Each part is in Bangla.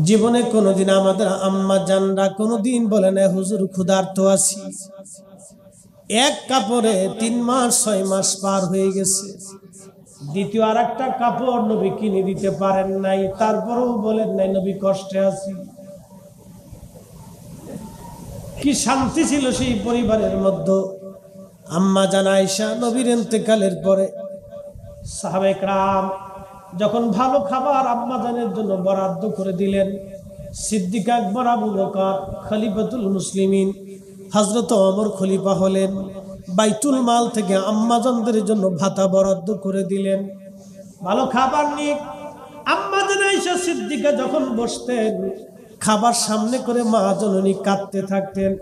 জীবনে কোনোদিন আমাদের আম্মা জানরা কোনোদিন বলে না হুজুর ক্ষুধার্ত আছি। এক কাপড়ে 3 মাস 6 মাস পার হয়ে গেছে, দ্বিতীয় আর একটা কাপড় নবী কিনে দিতে পারেন নাই, তারপরেও বলেন নাই নবী কষ্টে আছি। কি শান্তি ছিল সেই পরিবারের মধ্যে। আম্মা জান আয়েশা নবীর ইন্তেকালের পরে সাহাবায়ে কেরাম যখন ভালো খাবার আম্মা জানের জন্য বরাদ্দ করে দিলেন, সিদ্দিক আকবর, আবু বকর, খলিফাতুল মুসলিমিন হযরত ওমর খলিফা হলেন, বাইতুল মাল থেকে আম্মা জানদের জন্য ভাতা বরাদ্দ করে দিলেন। ভালো খাবার নিয়ে আম্মা জান আয়েশা সিদ্দিকা যখন বসতেন, খাবার সামনে করে মা জননী কাঁদতে থাকতেন।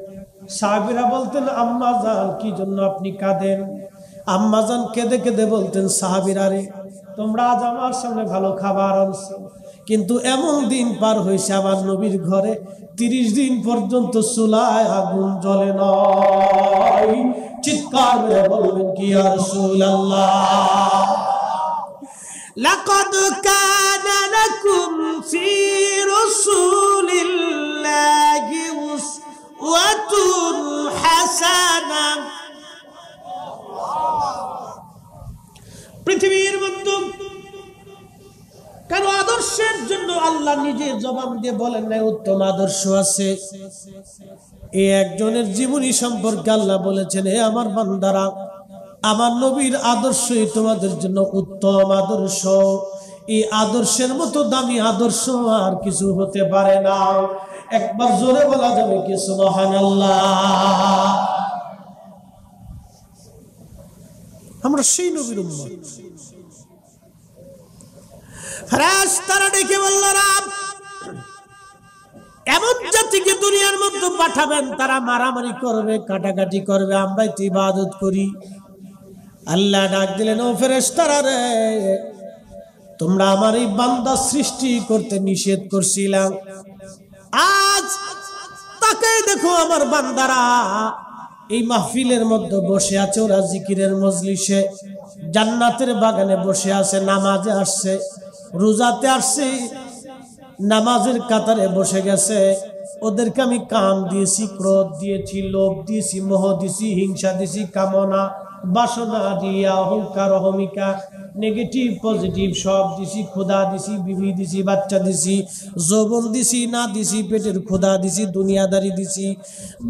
সাহাবীরা বলতেন, আম্মা জান কি জন্য আপনি কাঁদেন? আম্মা জান কেঁদে কেঁদে বলতেন, সাহাবীরা রে, তোমরা আজ আমার সামনে ভালো খাবার আনছো, কিন্তু এমন দিন পার হয়েছে আমার নবীর ঘরে 30 দিন পর্যন্ত চুলায় আগুন জ্বলে নাই। চিৎকার করে বলবেন কি ইয়া রাসূলুল্লাহ। লাকাদ কানা লাকুম ফি রাসূলিল্লাহি উসওয়াতুন হাসানাহ। পৃথিবীর মধ্যে কেন আদর্শের জন্য আল্লাহ নিজে জবান দিয়ে বলেন না উত্তম আদর্শ আছে। এই একজনের জীবনী সম্পর্কে আল্লাহ বলেছেন, হে আমার বান্দারা, আমার নবীর আদর্শই তোমাদের জন্য উত্তম আদর্শ। এই আদর্শের মতো দামি আদর্শ আর কিছু হতে পারে না। একবার জোরে বলা যাবে কি সুবহানাল্লাহ। আমরা সেই নবীর উম্মত। ফেরেশতারা ডেকে বলল, রব এমন জাতিকে দুনিয়ার মধ্যে পাঠাবেন তারা মারামারি করবে, কাটাকাটি করবে, আমরাই তো ইবাদত করি। আল্লাহ ডাক দিলেন, ও ফেরেশতারা রে, তোমরা আমার এই বান্দা সৃষ্টি করতে নিষেধ করছিলাম, আজ তাকে দেখো আমার বান্দারা এই মাহফিলের মধ্যে বসে আছে, ওরা জিকিরের মজলিসে জান্নাতের বাগানে বসে আছে, নামাজে আসছে, রোজাতে আসছে, নামাজের কাতারে বসে গেছে। ওদেরকে আমি কাম দিয়েছি, ক্রোধ দিয়েছি, লোভ দিয়েছি, মোহ দিয়েছি, হিংসা দিয়েছি, কামনা বাসনা দিয়ে, অহংকার অহমিকা নেগেটিভ পজিটিভ সব দিছি, ক্ষুধা দিছি, বিবি দিছি, বাচ্চা দিছি, যৌবন দিছি, না দিছি, পেটের ক্ষুধা দিছি, দুনিয়াদারি দিছি,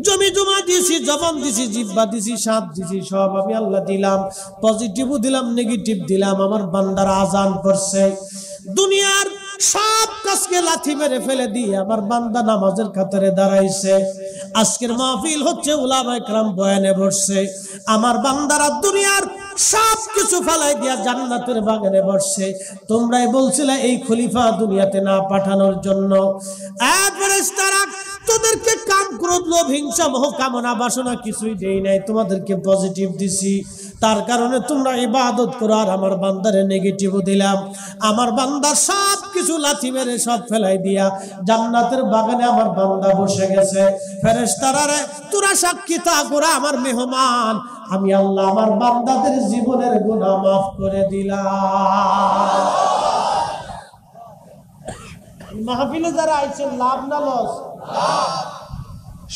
জমি জমা দিছি, জবান দিছি, জিহ্বা দিছি, স্বাদ দিছি, সব আমি আল্লাহ দিলাম। পজিটিভও দিলাম, নেগেটিভ দিলাম। আমার বান্দার আজান করছে, দুনিয়ার সব কাজকে লাথি মেরে ফেলে দিয়ে আমার বান্দা নামাজের কাতারে দাঁড়াইছে। আজকের মাহফিল হচ্ছে উলামায়ে কেরাম বয়ানে বসছে, আমার বান্দারা দুনিয়ার সব কিছু ফেলাই দিয়া জান্নাতের বাগানে বসছে। তোমরাই বলছিলে এই খলিফা দুনিয়াতে না পাঠানোর জন্য। ফেরেশতারা তোদেরকে কাম ক্রোধ লোভ হিংসা মোহ কামনা বাসনা কিছুই দেই নাই, তোমাদেরকে পজিটিভ দিছি, তার কারণে তোমরা ইবাদত করো। আর আমার বান্দারে নেগেটিভও দিলাম। আমার বান্দার সব কিছু লাথি মেরে সব ফেলাই দিয়া জান্নাতের বাগানে আমার বান্দা বসে গেছে। ফেরেশতারা রে, তোরা সাক্ষী থাক, ওরা আমার মেহমান, আমি আল্লাহ আমার বান্দাদের জীবনের গুনাহ মাফ করে দিলাম। মাহফিলে যারা আইছেন লাভ না লস?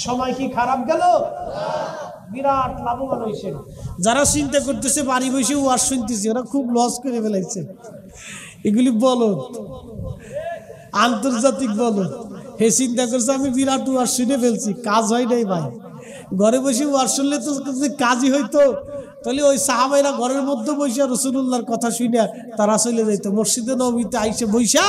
সময় কি খারাপ গেল? বিরাট লাভবান হয়েছে। যারা চিন্তা করতেছে বাড়ি বসে ওয়াজ শুনতেছে, ওরা খুব লস করে ফেলাইছে। এগুলি বলদ, আন্তর্জাতিক বলদ। হে চিন্তা করছে আমি বিরাট ওয়াজ শুনে ফেলছি, কাজ হয় নাই ভাই। ঘরে বসে ওয়াজ শুনলে তো কাজই হইতো, তাহলে ওই সাহাবাইরা ঘরের মধ্যে বসে রাসূলুল্লাহর কথা শুনে তারা চলে যাইতো। মসজিদে নববীতে আইসে বইসা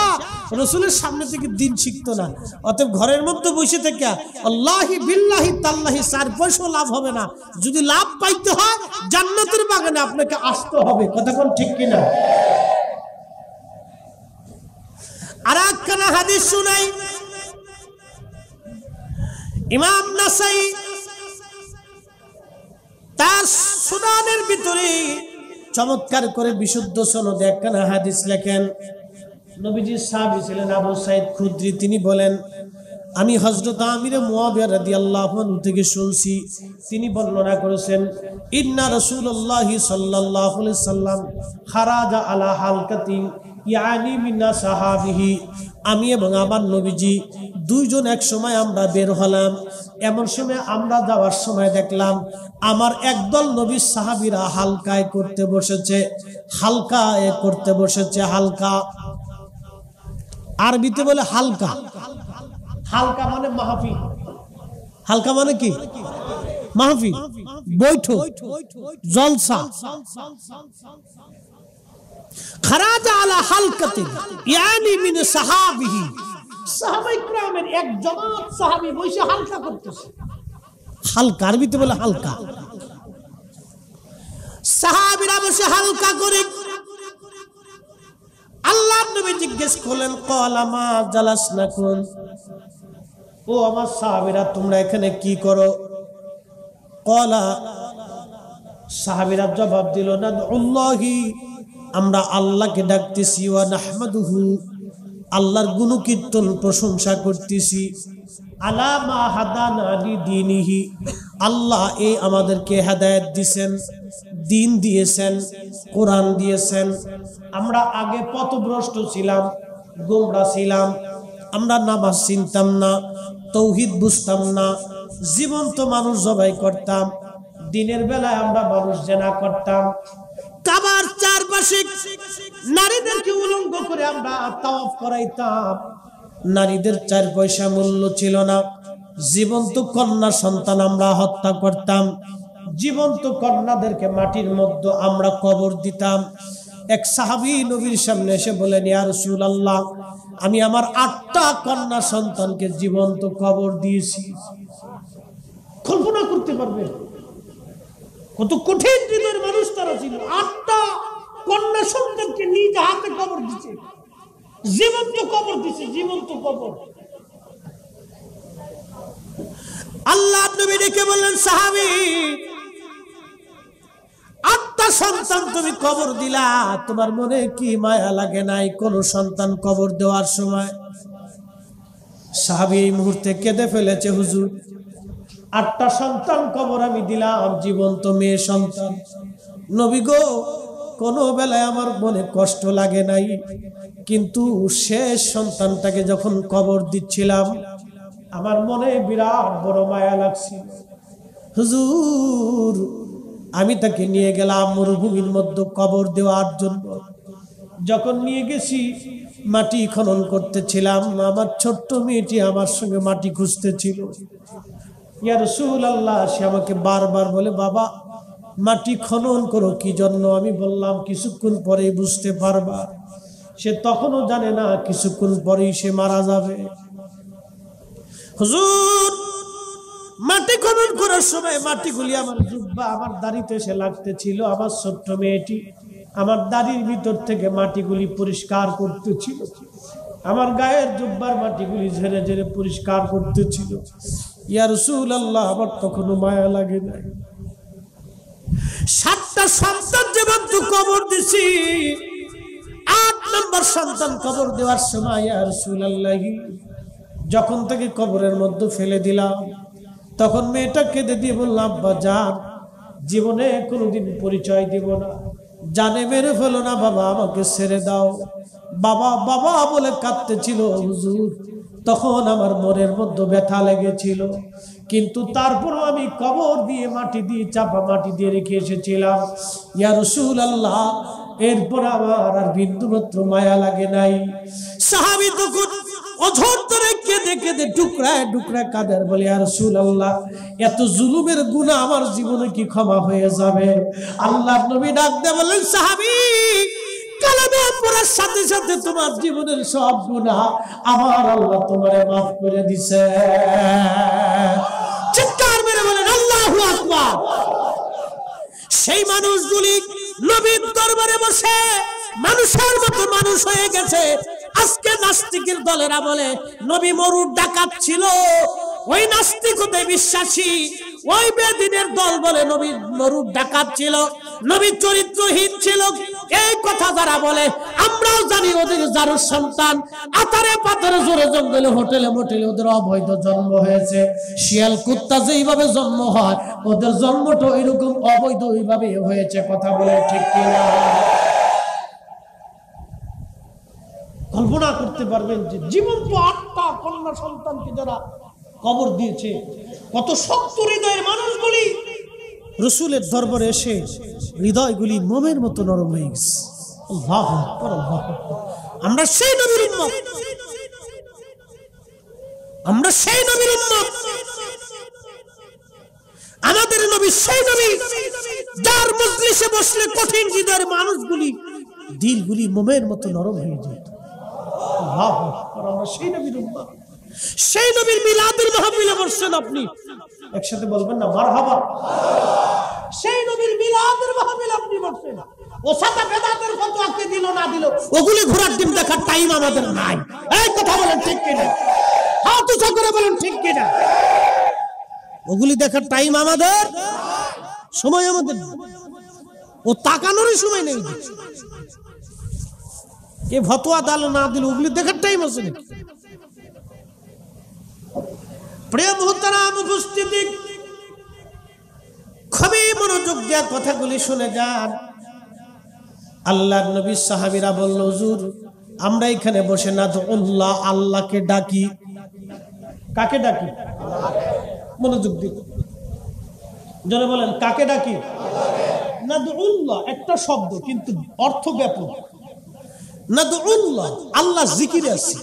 রাসূলের সামনে থেকে দিন শিখতো না। অতএব ঘরের মধ্যে বসে থেকে আল্লাহি বিল্লাহি তাল্লাহি 4 পয়সাও লাভ হবে না। যদি লাভ পাইতে হয় জান্নাতের বাগানে আপনাকে আসতে হবে। কথা কোন ঠিক কিনা? আর একখানা হাদিস শুনাই, ইমাম নাসাই তার সুনানের ভিতরে চমৎকার করে বিশুদ্ধ সনদে একখানা হাদিস লেখেন। নবীজির সাহাবী ছিলেন আবু সাঈদ খুদরি। তিনি বলেন, আমি হযরত আমির মুয়াবিয়া রাদিয়াল্লাহু আনহু থেকে শুনছি, তিনি বর্ণনা করেছেন, ইন্না রাসূলুল্লাহি সাল্লাল্লাহু আলাইহি সাল্লাম খারাজা আলা হালকাতিন ইয়ানি মিনা সাহাবিহি। আমি এবং আমার নবীজি দুইজন এক সময় আমরা বের হলাম। এমন সময় আমরা যাওয়ার সময় দেখলাম আমার একদল নবীর সাহাবীরা হালকায় করতে বসেছে, হালকায় করতে বসেছে। হালকা আরবিতে বলে হালকা। হালকা মানে মাহফিল। হালকা মানে কি? মাহফিল, বৈঠক, জলসা। খারাজা আলা হালকাতিন ইয়ানি মিন সাহাবিহি, সাহাবায়ে কিরামের এক জামাত সাহাবী বসে হালকা করতেছে। হালকা আরবিতে বলে হালকা। সাহাবীরা বসে হালকা করে আল্লাহর নবী জিজ্ঞেস করলেন, ক্বালা মা জালাসনাকুম, ও আমার সাহাবীরা তোমরা এখানে কি করো? ক্বালা, সাহাবীরা জবাব দিল, নাদউল্লাহি, আমরা আল্লাহকে ডাকতেছি, ওয়া নাহমাদুহু, আল্লাহর গুণকীর্তন প্রশংসা করতেছি, আলা মা হাদানা লিদীনিহি, আল্লাহ এই আমাদেরকে হেদায়েত দিয়েছেন, দিন দিয়েছেন, কোরআন দিয়েছেন। আমরা আগে পথভ্রষ্ট ছিলাম, গোমরা ছিলাম, আমরা নামাজ চিনতাম না, তৌহিদ বুঝতাম না, জীবন্ত মানুষ জবাই করতাম, দিনের বেলায় আমরা মানুষ জেনা করতাম, কাবার চারপাশে নারীদেরকে উলঙ্গ করে আমরা তাওয়াফ করাইতাম, নারীদের 4 পয়সা মূল্য ছিল না, জীবন্ত কন্যা সন্তান আমরা হত্যা করতাম, জীবন্ত কন্যাদেরকে মাটির মধ্যে আমরা কবর দিতাম। এক সাহাবী নবীর সামনে এসে বলেন, ইয়া রাসূলুল্লাহ, আমি আমার 8টা কন্যা সন্তানকে জীবন্ত কবর দিয়েছি। কল্পনা করতে পারবেন কত কঠিন হৃদয়ের মানুষ তারা ছিল। 8টা কন্যা সন্তানকে নিজ হাতে কবর দিচ্ছে, জীবন্ত কবর দিচ্ছে, জীবন্ত কবর। আল্লাহ নবী ডেকে বললেন, সাহাবী, 8টা সন্তান তুমি কবর দিলা, তোমার মনে কি মায়া লাগে নাই কোন সন্তান কবর দেওয়ার সময়? সাহাবী এই মুহূর্তে কেঁদে ফেলেছে, হুজুর 8টা সন্তান কবর আমি দিলাম, জীবন্ত মেয়ে সন্তান। নবী গো, কোনো বেলায় আমার মনে কষ্ট লাগে নাই, কিন্তু শেষ সন্তানটাকে যখন কবর দিচ্ছিলাম আমার মনে বিরাট বড় মায়া লাগছিল। হুজুর, আমি তাকে নিয়ে গেলাম মরুভূমির মধ্যে কবর দেওয়ার জন্য। যখন নিয়ে গেছি মাটি খনন করতেছিলাম, আমার ছোট্ট মেয়েটি আমার সঙ্গে মাটি খুঁজতেছিল। ইয়া রাসূলুল্লাহ, সে আমাকে বারবার বলে, বাবা মাটি খনন করো কি জন্য? আমি বললাম, কিছুক্ষণ পরেই বুঝতে পারবা। সে তখনও জানে না কিছুক্ষণ পরেই সে মারা যাবে। হুজুর, মাটি খনন করার সময় মাটিগুলি আমার জুব্বা, আমার দাড়িতে এসে লাগতেছিল। আমার ছোট্ট মেয়েটি আমার দাড়ির ভিতর থেকে মাটিগুলি পরিষ্কার করতেছিল, আমার গায়ের জুব্বার মাটিগুলি ঝেড়ে ঝেড়ে পরিষ্কার করতেছিল। ইয়া রাসূলুল্লাহ, আমার তখনও মায়া লাগে নাই। 7টা সন্তান যেমন তো কবর দিছি, 8 নম্বর সন্তান কবর দেওয়ার সময় ইয়া রাসূলুল্লাহ যখন তাকে কবরের মধ্যে ফেলে দিলাম, তখন মেয়েটা কেঁদে দিয়ে বলল, আব্বা জান, জীবনে কোনোদিন পরিচয় দিব না, জানে মেরে ফেলো না বাবা, আমাকে ছেড়ে দাও। বাবা বাবা বলে কাঁদতেছিল। হুজুর, তখন আমার মনের মধ্যে ব্যথা লেগেছিল, কিন্তু তারপরও আমি কবর দিয়ে মাটি দিয়ে চাপা মাটি দিয়ে রেখে এসেছিলাম। ইয়া রাসূলুল্লাহ, এরপর আমার আর বিন্দুমাত্র মায়া লাগে নাই। সাহাবী তখন অঝর ধরে কেঁদে কেঁদে টুকরায় টুকরায় কাঁদের, বলে, ইয়া রাসূলুল্লাহ, এত জুলুমের গুনাহ আমার জীবনে কি ক্ষমা হয়ে যাবে? আল্লাহর নবী ডাক দিয়ে বললেন, সাহাবী, কালেমা পড়ার সাথে সাথে তোমার জীবনের সব গুনাহ আমার আল্লাহ তোমারে মাফ করে দিছে। চিৎকার মেরে বলেন আল্লাহু আকবার। সেই মানুষগুলি নবীর দরবারে বসে মানুষের মতো মানুষ হয়ে গেছে। আজকে নাস্তিকের দলেরা বলে নবী মরুর ডাকাত ছিল, ওই নাস্তিক হতে বিশ্বাসী। ওই বেদিনের দল বলে নবী মরুর ডাকাত ছিল, নবী চরিত্রহীন ছিল। এই কথা যারা বলে, আমরাও জানি ওদের যার সন্তান আতারে পাথরে জোরে জঙ্গলে হোটেলে মোটেলে ওদের অবৈধ জন্ম হয়েছে। শিয়াল কুত্তা যেইভাবে জন্ম হয়, ওদের জন্মটা এরকম অবৈধ ওইভাবে হয়েছে। কথা বলে ঠিক কিনা? কল্পনা করতে পারবেন যে জীবন্ত 8টা কন্যা সন্তানকে যারা কবর দিয়েছে, কত শক্ত হৃদয়ের মানুষগুলি রাসূলের দরবারে এসে হৃদয়গুলি মোমের মতো নরম হয়ে গেছে। আল্লাহু আকবার, আল্লাহু আকবার। আমরা সেই নবীর উম্মত, আমরা সেই নবীর উম্মত। আমাদের নবী সেই নবী যার মজলিসে বসলে কঠিন হৃদয়ের মানুষগুলি দিলগুলি মোমের মতো নরম হয়ে যায়। আল্লাহু আকবার, আমরা সেই নবীর উম্মত। সেই নবীর মিলাদুল মাহফিলে বসছেন আপনি, একসাথে বলবেন না মারহাবা। সেই নবীর মিলাদুল মাহফিলে আপনি বসছেন, ও সাথে বেদাতের ফতোয়া কে দিল না দিল ওগুলি ঘোরার ডিম দেখার টাইম আমাদের নাই। এই কথা বলেন ঠিক কিনা? হাত উঁচু করে বলেন ঠিক কিনা? ওগুলি দেখার টাইম আমাদের, সময় আমাদের, ও তাকানোরই সময় নেই। কে ফতোয়া দিল না দিল ওগুলি দেখার টাইম আছে নাকি? প্রিয় মুহতারাম উপস্থিতি, খুবই মনোযোগ দিয়ে কথাগুলি শুনে যান। আল্লাহর নবী সাহাবীরা বলল, হুজুর আমরা এখানে বসে না তো আল্লাহ, আল্লাহকে ডাকি। কাকে ডাকি? মনোযোগ দিন, জোরে বলেন কাকে ডাকি? নাদউল্লাহ একটা শব্দ কিন্তু অর্থ ব্যাপক। নাদউল্লাহ, আল্লাহ জিকিরে আছে।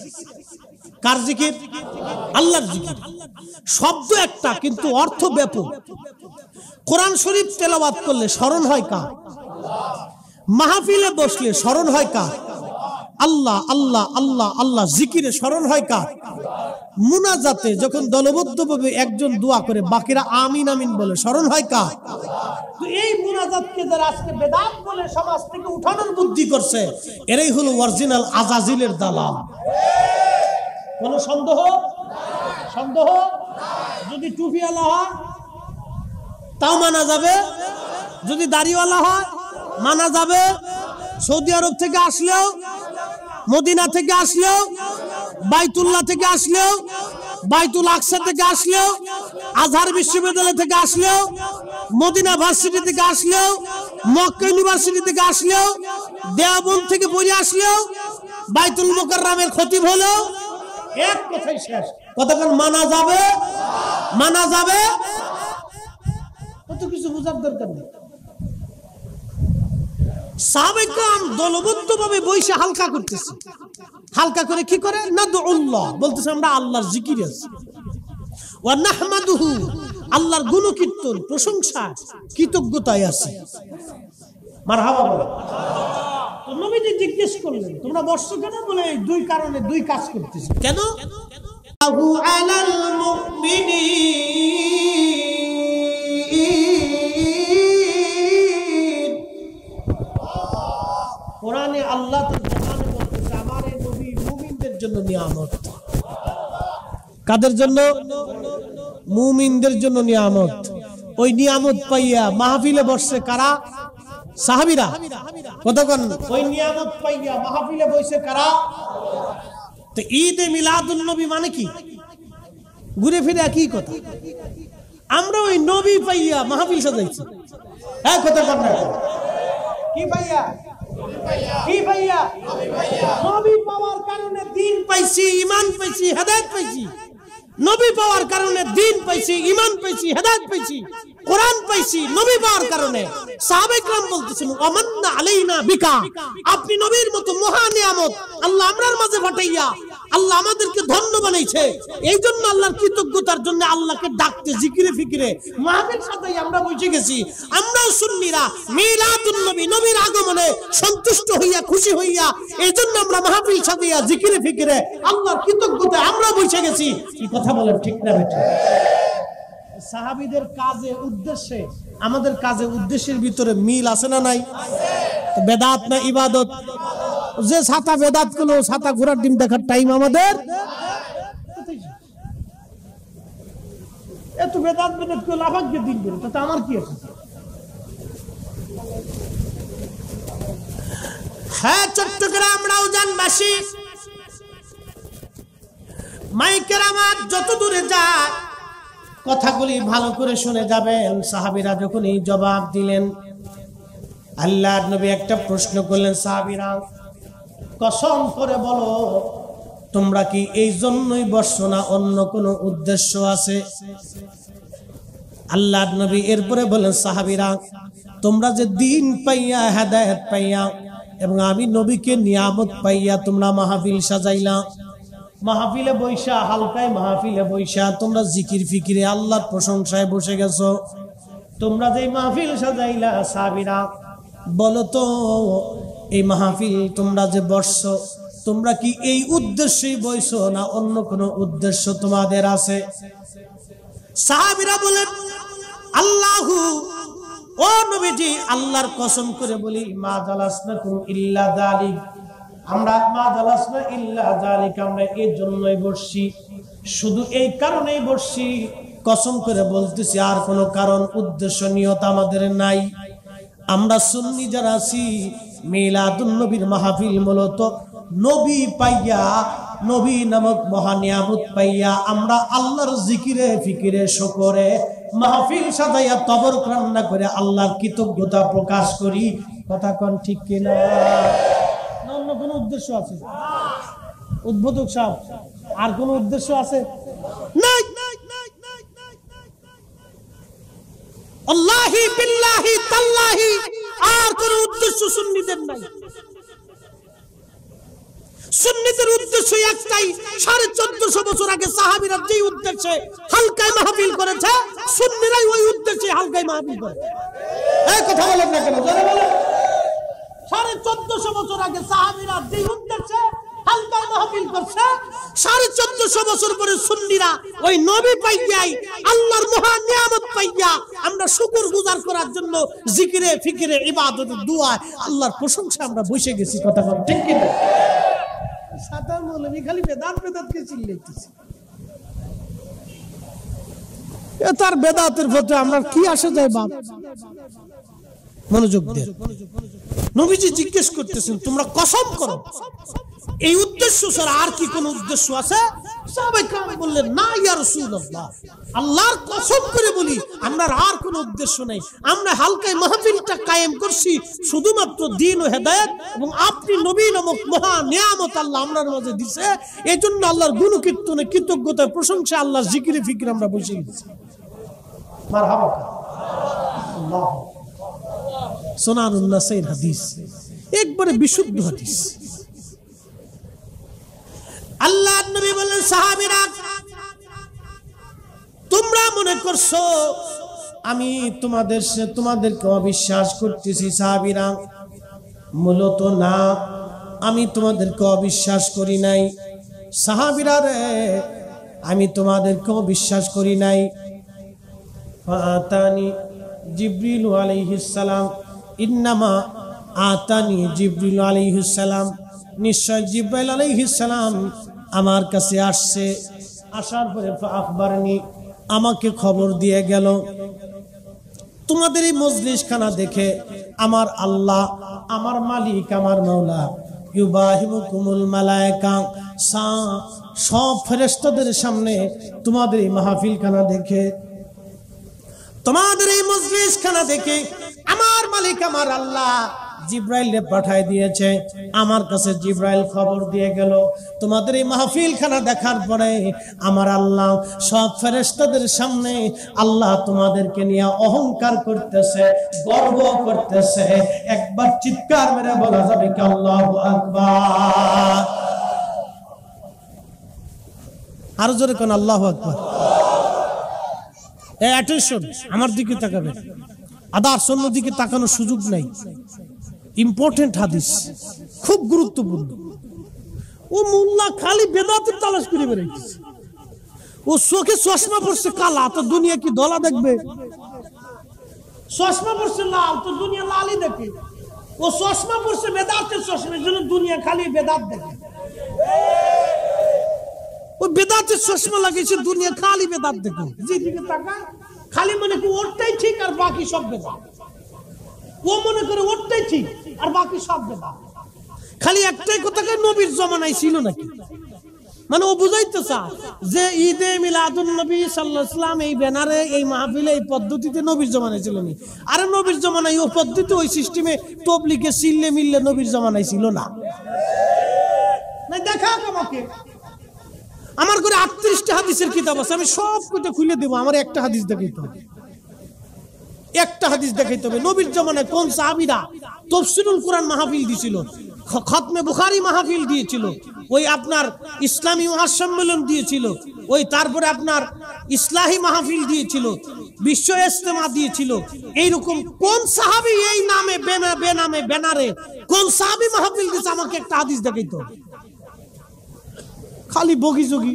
কার জিকির? আল্লাহর জিকির। শব্দ একটা কিন্তু অর্থ ব্যাপক। কোরআন শরীফ তেলাওয়াত করলে স্মরণ হয় কার? মাহফিলে বসলে স্মরণ হয় কার? আল্লাহ আল্লাহ আল্লাহ আল্লাহ। জিকিরে স্মরণ হয় কার? মুনাজাতে যখন দলবদ্ধভাবে একজন দোয়া করে বাকিরা আমিন আমিন বলে স্মরণ হয় কার? তো এই মুনাজাতকে যারা আজকে বেদাত বলে সমাজ থেকে উঠানোর বুদ্ধি করছে, এরাই হলো অরিজিনাল আজাজিলের দালাল। কোনো সন্দেহ? সন্দেহ? যদি টুপিওয়ালা হয় তাও মানা যাবে, যদি দাড়িওয়ালা হয় মানা যাবে, সৌদি আরব থেকে আসলেও, মদিনা থেকে আসলেও, বাইতুল্লাহ থেকে আসলেও, বাইতুল আকসা থেকে আসলেও, আজহার বিশ্ববিদ্যালয় থেকে আসলেও, মদিনা ভার্সিটি থেকে আসলেও, মক্কা ইউনিভার্সিটি থেকে আসলেও, দেওবন্দ থেকে পড়ে আসলেও, বাইতুল মুকাররমের খতিব হলেও এক কথাই শেষ। কতক্ষণ মানা যাবে? মানা যাবে, কত কিছু বোঝার দরকার নেই। সাহাবায়ে কেরাম দলবদ্ধভাবে বসে হালকা করতেছে। হালকা করে কি করে? নাদউল্লাহ বলতেছে, আমরা আল্লাহর জিকিরে আছি। ওয়া নাহমাদুহু, আল্লাহর গুণকীর্তন, প্রশংসা, কৃতজ্ঞতায় আছে। মারহাবা বলো। তো নবীজি জিজ্ঞেস করলেন, তোমরা বসছো কেন? বলে দুই কারণে, দুই কাজ করতেছি। কেন? আহু আলাল মুমিনিন, কোরআনে আল্লাহ কোরআনে বলতেছে আমার এই নবী মুমিনদের জন্য নিয়ামত। কাদের জন্য? মুমিনদের জন্য নিয়ামত। ওই নিয়ামত পাইয়া মাহফিলে বসছে কারা? সাহাবীরা। কতক্ষণ? ওই নিয়ামত পাইয়া মাহফিলে বসে কারা? তো ঈদে মিলাদুন নবী মানে কি? ঘুরে ফিরে একই কথা। আমরা ওই নবী পাইয়া মাহফিল সাজাইছি। হ্যাঁ, কতক্ষণ না কি পাইয়া? কি পাইয়া? নবী পাওয়ার কারণে দিন পাইছি, ঈমান পাইছি, হেদায়েত পাইছি। নবী পাওয়ার কারণে দিন পাইছি, ঈমান পাইছি, হেদায়েত পাইছি, কোরআন পাইছি। নবী পাওয়ার কারণে সাহাবায়ে কেরাম বলতেছেন, আমান্না আলাইনা বিকা, আপনি নবীর মতো মহা নিয়ামত আল্লাহ আমরার মাঝে পাঠাইয়া আল্লাহ আমাদেরকে ধন্য বানাইছে। এই জন্য আল্লাহর কৃতজ্ঞতার জন্য আল্লাহকে ডাকতে, জিকিরে ফিকিরে মাহফিল সাজাই আমরা বসে গেছি। আমরাও সুন্নিরা মিলাদুন নবী, নবীর আগমনে সন্তুষ্ট হইয়া খুশি হইয়া এই জন্য আমরা মাহফিল সাজাইয়া জিকিরে ফিকিরে আল্লাহর কৃতজ্ঞতায় আমরা বসে গেছি। কি কথা বলেন ঠিক না বেটা? সাহাবীদের কাজে উদ্দেশ্যে আমাদের কাজে উদ্দেশ্যের ভিতরে মিল আছে না নাই? বেদাত না ইবাদত? যে ছাতা বেদাত করলো, ছাতা ঘোরার ডিম দেখার টাইম আমাদের। এত বেদাত বেদাত করলে লাফাকে দিন করে, তাতে আমার কি আছে? হ্যাঁ, চট্টগ্রাম রাউজানবাসী মাইকের আমার যত দূরে যায় কথাগুলি ভালো করে শুনে যাবেন। সাহাবীরা যখন এই জবাব দিলেন, আল্লাহর নবী একটা প্রশ্ন করলেন, সাহাবীরা কসম করে বলো তোমরা কি এই জন্যই বসছো না অন্য কোনো উদ্দেশ্য আছে? আল্লাহর নবী এরপরে বলেন, সাহাবীরা তোমরা যে দিন পাইয়া হেদায়েত পাইয়া এবং আমি নবীকে নিয়ামত পাইয়া তোমরা মাহফিল সাজাইলা, মাহফিলে বৈশা হালকায় মাহফিলে বৈশা তোমরা জিকির ফিকিরে আল্লাহর প্রশংসায় বসে গেছো। তোমরা যে মাহফিল সাজাইলা সাহাবীরা বলো তো এই মাহফিল তোমরা যে বসছো তোমরা কি এই উদ্দেশ্যেই বইছো না অন্য কোনো উদ্দেশ্য তোমাদের আছে? সাহাবীরা বলেন, আল্লাহু ও নবীজি আল্লাহর কসম করে বলি মা জালাসনাকুম ইল্লা যালিক, আমরা মা জালাসনা ইল্লা যালিক, আমরা এই জন্যই বসছি, শুধু এই কারণেই বসছি, কসম করে বলতেছি আর কোনো কারণ উদ্দেশ্য নিয়ত আমাদের নাই। আমরা সুন্নি যারা আছি মিলাদুন নবীর মাহফিল মূলত নবী পাইয়া, নবী নামক মহা নিয়ামত পাইয়া আমরা আল্লাহর জিকিরে ফিকিরে শুকরে মাহফিল সাজাইয়া তবরক রান্না করে আল্লাহর কৃতজ্ঞতা প্রকাশ করি। কথা কোন ঠিক কিনা? অন্য কোনো উদ্দেশ্য আছে? উদ্বোধক সাহেব আর কোনো উদ্দেশ্য আছে? নাই। আল্লাহি বিল্লাহি তাল্লাহি আর কোনো উদ্দেশ্য সুন্নিদের নাই। সুন্নিদের উদ্দেশ্য একটাই, 1450 বছর আগে সাহাবীরা যেই উদ্দেশ্যে হালকায় মাহফিল করেছে সুন্নিরাই ওই উদ্দেশ্যে হালকায় মাহফিল করে। এই কথা বলেন না কেন? জোরে বলেন। 1450 বছর আগে সাহাবীরা যেই উদ্দেশ্যে হালকায় মাহফিল করছে 1450 বছর পরে সুন্নিরা ওই নবী পাইয়াই আল্লাহর মহা নিয়ামত পাইয়া আমরা শুকর গুজার করার জন্য জিকিরে ফিকিরে ইবাদতে দুআয় আল্লাহর প্রশংসা আমরা বসে গেছি। কথা বলেন ঠিক কি না? সাদা মৌলবী খালি বেদাত বেদাতকে চিল্লাইতেছে। তার বেদাতের প্রতি আমরা কি আসে যায় বাপ? মনোযোগ দেন। নবীজি জিজ্ঞেস করতেছেন তোমরা কসম করো এই উদ্দেশ্য ছাড়া আর কি কোনো উদ্দেশ্য আছে? সাহাবায়ে কেরাম বললেন না ইয়া রাসূলুল্লাহ, আল্লাহর কসম করে বলি আমরা আর কোনো উদ্দেশ্য নেই, আমরা হালকায় মাহফিলটা কায়েম করছি শুধুমাত্র দ্বীন ও হেদায়েত এবং আপনি নবী নামক মহা নিয়ামত আল্লাহ আমাদের মাঝে দিয়েছে, এজন্য আল্লাহর গুণকীর্তনে কৃতজ্ঞতা প্রশংসা আল্লাহর জিকিরে ফিকিরে আমরা বসে গেছি। মারহাবা। আল্লাহ সুনানুন নাসাইর হাদিস, একবারে বিশুদ্ধ হাদিস। আল্লাহর নবী বলেন সাহাবীরা তোমরা মনে করছো আমি তোমাদেরকে অবিশ্বাস করতেছি। সাহাবীরা মূলত না, আমি তোমাদেরকে অবিশ্বাস করি নাই। সাহাবীরা রে আমি তোমাদেরকে অবিশ্বাস করি নাই। ফাতানি জিবরিল আলাইহিস সালাম, ইন্নামা আতানি জিবরিল আলাইহিস সালাম, নিশ্চয় জিবরাইল আলাইহিস সালাম আমার কাছে আসছে, আসার পরে আখবারনি আমাকে খবর দিয়ে গেল তোমাদের এই মজলিস খানা দেখে আমার আল্লাহ, আমার মালিক, আমার মাওলা ইউবাহিমুকুমুল মালায়েকা, সব ফেরেশতাদের সামনে তোমাদের এই মাহফিল খানা দেখে, তোমাদের এই মজলিস খানা দেখে আমার মালিক আমার আল্লাহ জিব্রাইলকে পাঠায় দিয়েছে। আমার কাছে জিব্রাইল খবর দিয়ে গেল তোমাদের এই মাহফিল খানা দেখার পরে আমার আল্লাহ সব ফেরেশতাদের সামনে আল্লাহ তোমাদেরকে নিয়ে অহংকার করতেছে, গর্ব করতেছে। একবার চিৎকার মেরে বলা যাবে কি আল্লাহু আকবার? আরো জোরে কোন আল্লাহু আকবার। এই অ্যাটেনশন, আমার দিকে তাকাবেন, আদার্স অন্য দিকে তাকানোর সুযোগ নাই। ইম্পর্টেন্ট হাদিস, খুব গুরুত্বপূর্ণ। ও মোল্লা খালি বেদাতের তালাশ করে বেড়াইতেছে। ও চোখে চশমা পড়ছে কালা, তো দুনিয়া কি দলা দেখবে? চশমা পড়ছে লাল, তো দুনিয়া লালই দেখে। ও চশমা পড়ছে বেদাতের চশমার জন্য দুনিয়া খালি বেদাত দেখে। ও বেদাতের চশমা লাগিয়েছে, দুনিয়া খালি বেদাত দেখে। যেদিকে তাকায় খালি মনে করে ওরটাই ঠিক আর বাকি সব বেদাত। ও মনে করে ওরটাই ঠিক আর বাকি সব বেদাত। খালি একটাই কথা, নবীর জমানায় ছিল নাকি? মানে ও বুঝাইতে চায় যে ঈদে মিলাদুন নবী সাল্লাল্লাহু আলাইহি ওয়াসাল্লাম এই ব্যানারে এই মাহফিলে এই পদ্ধতিতে নবীর জমানায় ছিল না। আরে নবীর জমানায় ও পদ্ধতি ওই সিস্টেমে তবলিগে সিললে মিললে নবীর জমানায় ছিল না। দেখা আমাকে, আমার ঘরে 38টা হাদিসের কিতাব আছে, আমি সব কটা খুলে দেবো, আমার একটা হাদিস দেখাইতে হবে, একটা হাদিস দেখাইতে হবে। নবীর জামানায় কোন সাহাবীরা তাফসীরুল কুরআন মাহফিল দিয়েছিল, খতমে বুখারী মাহফিল দিয়েছিল, ওই আপনার ইসলামী মহাসম্মেলন দিয়েছিল, ওই তারপরে আপনার ইসলাহি মাহফিল দিয়েছিল, বিশ্ব ইজতেমা দিয়েছিল। এইরকম কোন সাহাবী এই নামে বেনামে ব্যানারে কোন সাহাবী মাহফিল দিয়েছে, আমাকে একটা হাদিস দেখাইতে হবে। খালি বগি যোগী।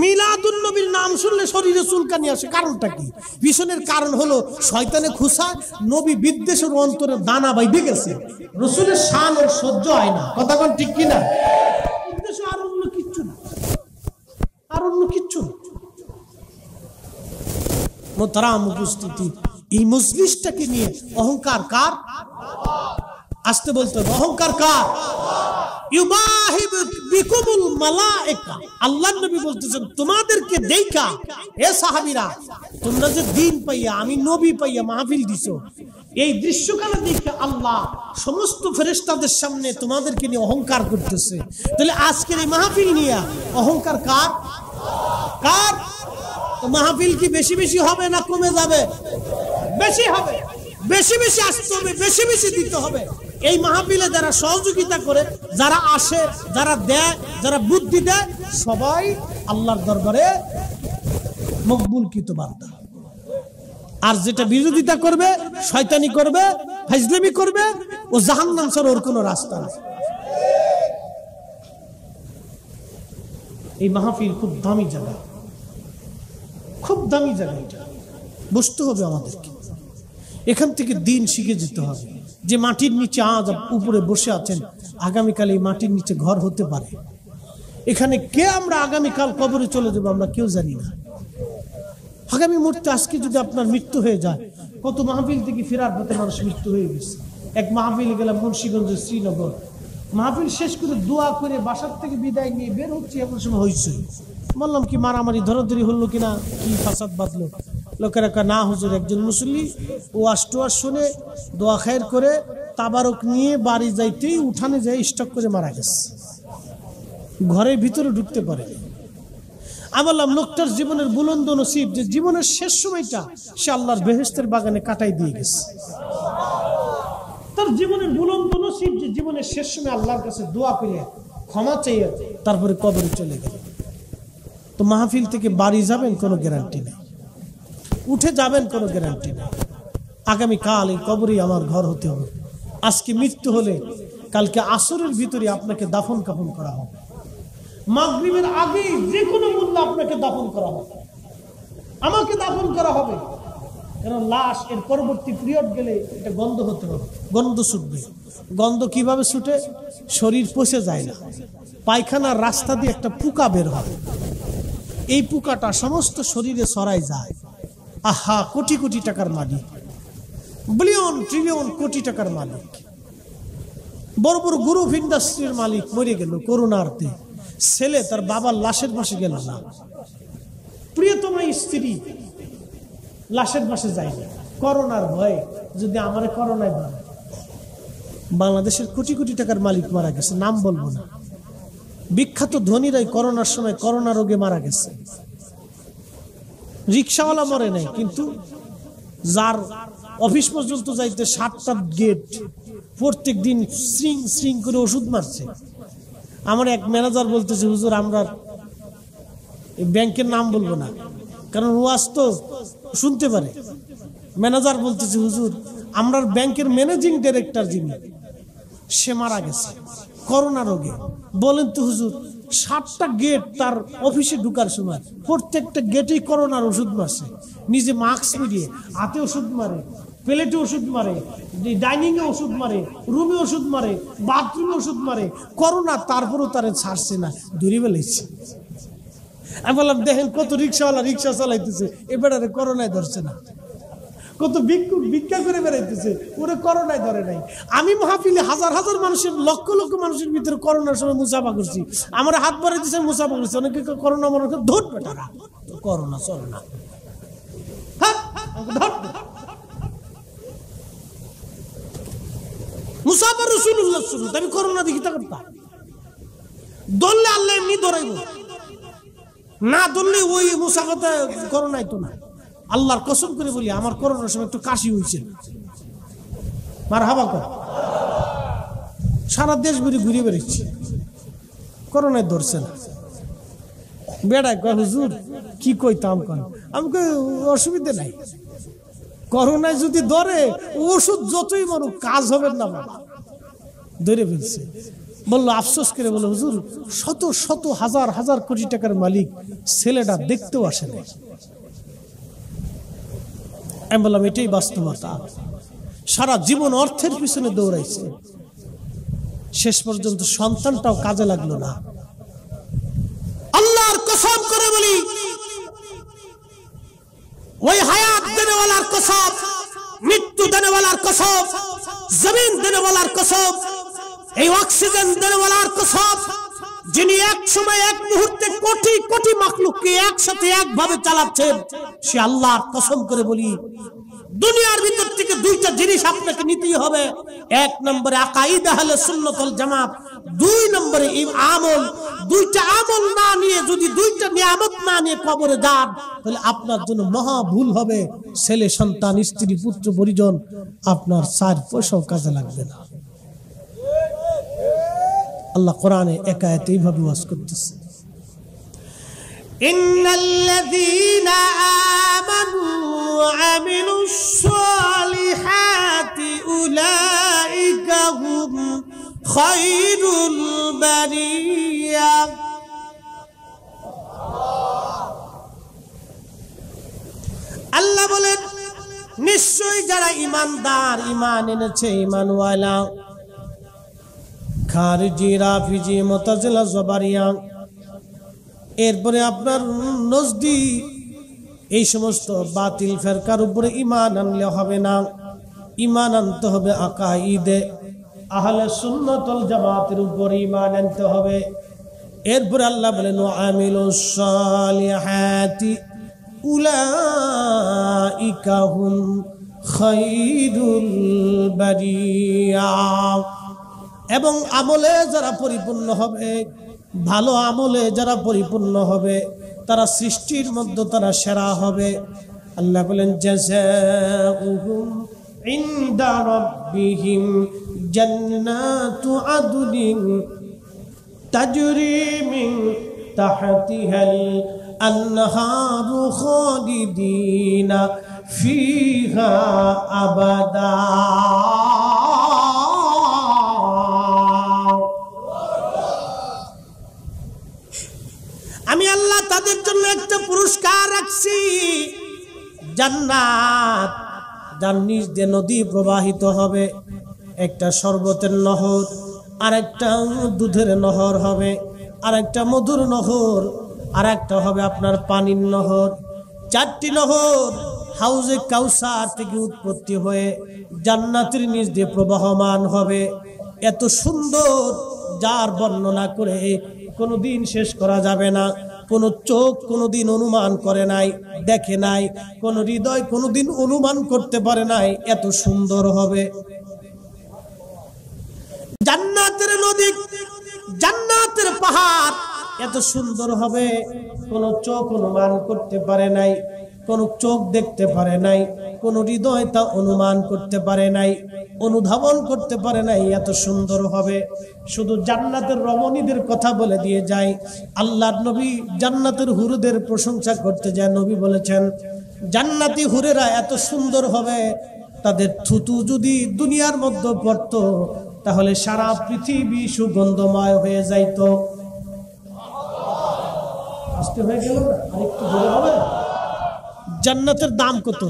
মিলাদুন নবীর নাম শুনলে শরীরে চুলকানি আসে, কারণটা কি? পিছনের কারণ হলো শয়তানে খুসা নবী বিদ্বেষের অন্তরে দানা বাইধে গেছে, রাসূলের শান ওর সহ্য হয় না। কথা কোন ঠিক কি না? বিদ্বেষ আর অন্য কিচ্ছু না, আর অন্য কিচ্ছু না। মোহতারাম উপস্থিতি, এই মজলিসটাকে নিয়ে অহংকার কার? আসতে বলতে হবে, অহংকার কার? ইউবাহিবিকুমুল মালায়েকা, আল্লাহর নবী বলতেছেন তোমাদেরকে দেখা হে সাহাবীরা, তোমরা যে দিন পাইয়া আমি নবী পাইয়া মাহফিল দিছো, এই দৃশ্যকালে দেখে আল্লাহ সমস্ত ফেরেশতাদের সামনে তোমাদেরকে নিয়ে অহংকার করতেছে। তাহলে আজকের এই মাহফিল নিয়ে অহংকার কার? কার? তো মাহফিল কি বেশি বেশি হবে না কমে যাবে? বেশি হবে, বেশি বেশি আসতে হবে, বেশি বেশি দিতে হবে। এই মাহফিলে যারা সহযোগিতা করে, যারা আসে, যারা দেয়, যারা বুদ্ধি দেয়, সবাই আল্লাহর দরবারে মকবুলকৃত বান্দা। আর যেটা বিরোধিতা করবে, শয়তানি করবে, ফাজলামি করবে, ও জাহান্নাম ছাড়া ওর কোনো রাস্তা নেই। এই মাহফিল খুব দামি জায়গা, খুব দামি জায়গা। এটা বুঝতে হবে আমাদেরকে, এখান থেকে দিন শিখে যেতে হবে। যে মাটির নিচে আজ উপরে বসে আছেন, আগামীকাল এই মাটির নিচে ঘর হতে পারে। এখানে কে আমরা আগামীকাল কবরে চলে যাবো আমরা কেউ জানি না। আগামী মুহূর্তে আজকে যদি আপনার মৃত্যু হয়ে যায়, কত মাহফিল থেকে ফেরার পথে মানুষ মৃত্যু হয়ে গেছে। এক মাহফিল গেলাম মুন্সিগঞ্জের শ্রীনগর, মাহফিল শেষ করে দোয়া করে বাসার থেকে বিদায় নিয়ে বের হচ্ছে, এমন সময় হয়েছে। বললাম কি মারামারি ধরাধরি হলো কিনা, কি ফাসাদ বাঁধলো? লোকেরা না হুজুর, একজন মুসল্লি ও আষ্টুয়ার শুনে দোয়া খায়ের করে তাবারক নিয়ে বাড়ি যাইতেই উঠানে যায় স্টক করে মারা গেছে, ঘরের ভিতরে ঢুকতে পারে। আমি বললাম লোকটার জীবনের বুলন্দ নসিব, যে জীবনের শেষ সময়টা সে আল্লাহর বেহেশতের বাগানে কাটাই দিয়ে গেছে। তার জীবনের বুলন্দ নসিব, যে জীবনের শেষ সময় আল্লাহর কাছে দোয়া করে ক্ষমা চাইয়ে তারপরে কবরে চলে গেল। তো মাহফিল থেকে বাড়ি যাবেন কোনো গ্যারান্টি নেই, উঠে যাবেন কোনো গ্যারান্টি নেই। আগামীকাল এই কবরই আমার ঘর হতে হবে। আজকে মৃত্যু হলে কালকে আসরের ভিতরে আপনাকে দাফন কাফন করা হবে, মাগরিবের আগে যে কোনো মূল্য আপনাকে দাফন করা হবে, আমাকে দাফন করা হবে। কারণ লাশ এর পরবর্তী পিরিয়ড গেলে এটা গন্ধ হতে হবে, গন্ধ ছুটবে। গন্ধ কিভাবে ছুটে? শরীর পচে যায় না, পায়খানার রাস্তা দিয়ে একটা পোকা বের হবে, এই পোকাটা সমস্ত শরীরে ছড়াই যায়। আহা, কোটি কোটি টাকার মালিক, বিলিয়ন ট্রিলিয়ন কোটি টাকার মালিক, বড় বড় গ্রুপ ইন্ডাস্ট্রির মালিক মরে গেল করোনাতে, ছেলে তার বাবার লাশের পাশে গেল না, প্রিয়তমা স্ত্রী লাশের পাশে যায় না করোনার ভয়ে, যদি আমার করোনায় মারা। বাংলাদেশের কোটি কোটি টাকার মালিক মারা গেছে, নাম বলবো না। বিখ্যাত ধনীরাই করোনার সময় করোনা রোগে মারা গেছে। রিক্সাওয়ালা মরে নাই, কিন্তু যার অফিস পর্যন্ত যাইতে 7টা গেট, প্রত্যেক দিন শ্রিং শ্রিং করে ওষুধ মারছে। আমার এক ম্যানেজার বলতেছে, হুজুর আমরা ব্যাংকের নাম বলবো না, কারণ ওয়াজ তো শুনতে পারে। ম্যানেজার বলতেছে, হুজুর আমরা ব্যাংকের ম্যানেজিং ডাইরেক্টর যিনি, সে মারা গেছে করোনা রোগে। বলেন তো হুজুর, 7টা গেট তার অফিসে ঢুকার সময় প্রত্যেকটা গেটেই করোনার ওষুধ মারছে, নিজে মাস্ক পরিয়ে, হাতে ওষুধ মারে, প্লেটে ওষুধ মারে, ডাইনিং এ ওষুধ মারে, রুমে ওষুধ মারে, বাথরুমে ওষুধ মারে, করোনা তারপরও তারে ছাড়ছে না, ধরে বেলাইছে। আমি বললাম দেখেন কত রিক্সাওয়ালা রিক্সা চালাইতেছে, এবারে করোনায় ধরছে না। কত ভিক্ষুক ভিক্ষা করে বেড়াইতেছে, ওরে করোনায় ধরে নাই। আমি মাহফিলে হাজার হাজার মানুষের, লক্ষ লক্ষ মানুষের ভিতরে করোনার সময় মুসাফা করছি, আমার হাত বাড়াই দিচ্ছে, মুসাফা করছি। অনেকে করোনা মনে করে ধরবে টাকা, করোনা চল না, মুসাফা রাসূলুল্লাহ সুন্নাত। আমি করোনা দেখি তা করতাম, দৌড়লে আল্লাহ এমনি দৌড়াইব, না দৌড়লে ওই মুসাফাতে করোনাই তো না। আল্লাহর কসম করে বলি, আমার করোনার সময় একটু কাশি হয়েছে, মারহাবা কর, সারা দেশ ঘুরে বেড়াচ্ছি, করোনায় ধরছে না। বেড়ায় কয় হুজুর কি কইতাম, আমাকে অসুবিধা নাই, করোনায় যদি ধরে ওষুধ যতই মারুক কাজ হবে না, বাবা ধরে ফেলছে। বললো আফসোস করে, বললো হুজুর শত শত হাজার হাজার কোটি টাকার মালিক ছেলেটা দেখতেও আসে না। আমি বললাম এটাই বাস্তবতা। সারা জীবন অর্থের পিছনে দৌড়াইছে, শেষ পর্যন্ত সন্তানটাও কাজে লাগলো না। আল্লাহর কসম করে বলি, ওই হায়াত দেনেওয়ালার কসম, মৃত্যু দেনেওয়ালার কসম, জমিন দেনেওয়ালার কসম, এই অক্সিজেন দেনেওয়ালার কসম, যিনি এক সময় এক মুহূর্তে কোটি কোটি মাখলুককে একসাথে একভাবে চালাচ্ছেন, সে আল্লাহর কসম করে বলি, দুনিয়ার ভিতর থেকে দুইটা জিনিস আপনাকে নিতেই হবে। এক নম্বরে আকাইদ আহলে সুন্নাত ওয়াল জামাত, দুই নম্বরে আমল। দুইটা আমল না নিয়ে, যদি দুইটা নিয়ামত না নিয়ে কবরে যান, তাহলে আপনার জন্য মহা ভুল হবে। ছেলে সন্তান, স্ত্রী, পুত্র পরিজন আপনার 4 পয়সাও কাজে লাগবে না। আল্লাহ কোরআনে এক আয়াতে এইভাবে ওয়াজ করতেছে, ইন্নাল্লাযীনা আমানু ওয়া আমিলুস সালিহাতি উলাইকা হুম খায়রুল বারিয়া। আল্লাহ বলেন নিশ্চয়ই যারা ঈমানদার, ঈমান এনেছে, ঈমানওয়ালা, খারিজি, রাফিজি, মুতাজিলা, জবারিয়া, এরপরে আপনার নজদি, এই সমস্ত বাতিল ফেরকার উপরে ঈমান আনলে হবে না। ঈমান আনতে হবে আকাইদে আহলে সুন্নাত ওয়াল জামাতের উপরে ঈমান আনতে হবে। এরপরে আল্লাহ বলেন ওয়া আমিলুস সালিহাতি উলাইকা হুম খায়রুল বারিয়া। এবং আমলে যারা পরিপূর্ণ হবে, ভালো আমলে যারা পরিপূর্ণ হবে, তারা সৃষ্টির মধ্যে তারা সেরা হবে। আল্লাহ বলেন জাযাউহুম ইনদা রাব্বিহিম জান্নাতু আদনিন তাজরি মিন তাহতিহাল আনহারু খালিদিনা ফিহা আবাদা। আমি আল্লাহ তাদের জন্য একটা পুরস্কার রাখছি, জান্নাত, যার নিচ দিয়ে নদী প্রবাহিত হবে। একটা শরবতের নহর, আর একটা দুধের নহর হবে, আর একটা মধুর নহর, আর একটা হবে আপনার পানির নহর। 4টি নহর হাউজে কাউসার থেকে উৎপত্তি হয়ে জান্নাতের নিচ দিয়ে প্রবাহমান হবে। এত সুন্দর, যার বর্ণনা করে কোনোদিন শেষ করা যাবে না। কোন চোখ কোনোদিন অনুমান করে নাই, দেখে নাই, কোন হৃদয় কোনোদিন অনুমান করতে পারে নাই এত সুন্দর হবে। জান্নাতের নদী, জান্নাতের পাহাড় এত সুন্দর হবে, কোন চোখ অনুমান করতে পারে নাই, কোন চোখ দেখতে পারে নাই, কোন হৃদয় তা অনুমান করতে পারে নাই, অনুধাবন করতে পারে নাই, এত সুন্দর হবে। শুধু জান্নাতের রমণীদের কথা বলে দিয়ে যায়। আল্লাহর নবী জান্নাতের হুরুদের প্রশংসা করতে যায়, নবী বলেছেন জান্নাতি হুরেরা এত সুন্দর হবে, তাদের থুতু যদি দুনিয়ার মধ্যে পড়তো তাহলে সারা পৃথিবী সুগন্ধময় হয়ে যাইত। আস্তে হয়ে গেল, আরেকটু জোরে হবে। জান্নাতের দাম কত?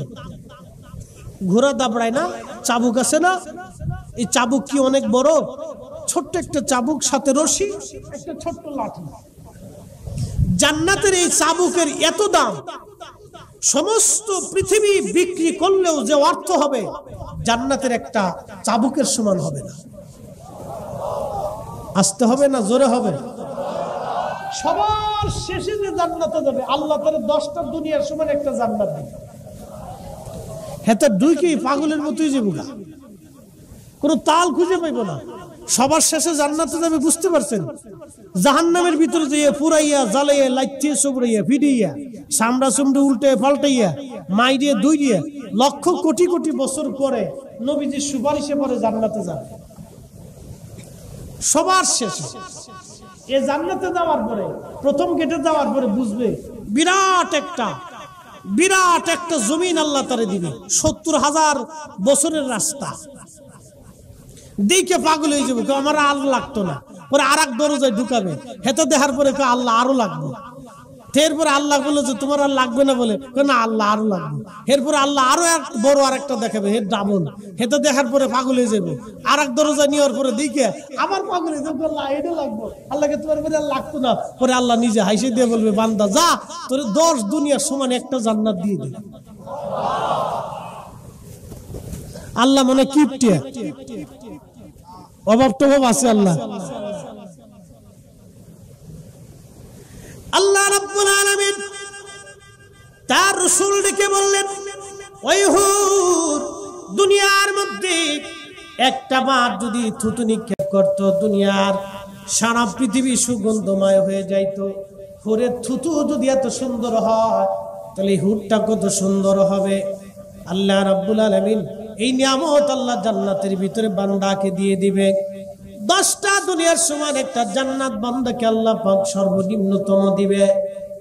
ঘোড়া দাবড়ায় না, চাবুক আছে না, এই চাবুক কি অনেক বড়? ছোট্ট একটা চাবুক, সাথে রশি, একটা ছোট্ট লাঠি। জান্নাতের এই চাবুকের এত দাম, সমস্ত পৃথিবী বিক্রি করলেও যে অর্থ হবে জান্নাতের একটা চাবুকের সমান হবে না। আসতে হবে না জোরে হবে? সবার শেষে যে জান্নাতে যাবে আল্লাহ তার 10টা দুনিয়ার সমান একটা জান্নাত দিবে। হেতে দুই কি পাগলের মতোই যাবো না, কোনো তাল খুঁজে পাইব না। সবার শেষে জান্নাতে যাবে, বুঝতে পারছেন? জাহান্নামের ভিতরে যে পুরাইয়া জ্বালাইয়া লাইটিয়ে চুবড়াইয়া ফিডিয়া সামড়া চুমড়ে উল্টে পাল্টাইয়া মাইরিয়ে দুইরিয়া লক্ষ কোটি কোটি বছর পরে নবীজির সুপারিশে পরে জান্নাতে যাবে। সবার শেষে এ জান্নাতে যাওয়ার পরে প্রথম গেটে যাওয়ার পরে বুঝবে বিরাট একটা জমিন আল্লাহ তারে দিবে, 70,000 বছরের রাস্তা। দেখে পাগল হয়ে যাবে, আমার আর লাগতো না। পরে আর এক দরজায় ঢুকাবে, হেতে দেখার পরে আল্লাহ আরো লাগবে। এরপরে আল্লাহ বলে যে তোমার আর লাগবে না, বলে না আল্লাহ আরো লাগবে। এরপরে আল্লাহ আরো এক বড় আর একটা দেখাবে, হে ডাবল। হেতে দেখার পরে পাগল হয়ে যাবে, আর এক দরজা নেওয়ার পরে দেখে আবার পাগল হয়ে যাবে, আল্লাহ এটা লাগবে। আল্লাহকে তোমার পরে আর লাগতো না। পরে আল্লাহ নিজে হাসি দিয়ে বলবে, বান্দা যা, তোর 10 দুনিয়ার সমান একটা জান্নাত দিয়ে দিবে। আল্লাহ মনে কিপটিয়া, অভাব টভাব আছে আল্লাহ। আল্লাহ রাব্বুল আলামিন তার রাসূল ডেকে বললেন, ওই হুর, দুনিয়ার মধ্যে একটা বার যদি থুতু নিক্ষেপ করতো, দুনিয়ার সারা পৃথিবী সুগন্ধময় হয়ে যাইতো। হুরের থুতু যদি এত সুন্দর হয়, তাহলে হুরটা কত সুন্দর হবে। আল্লাহ রাব্বুল আলামিন এই নিয়ামত আল্লাহ জান্নাতের ভিতরে বান্দাকে দিয়ে দিবে। 10টা দুনিয়ার সমান একটা জান্নাত বান্দাকে আল্লাহ পাক সর্বনিম্নতম দিবে।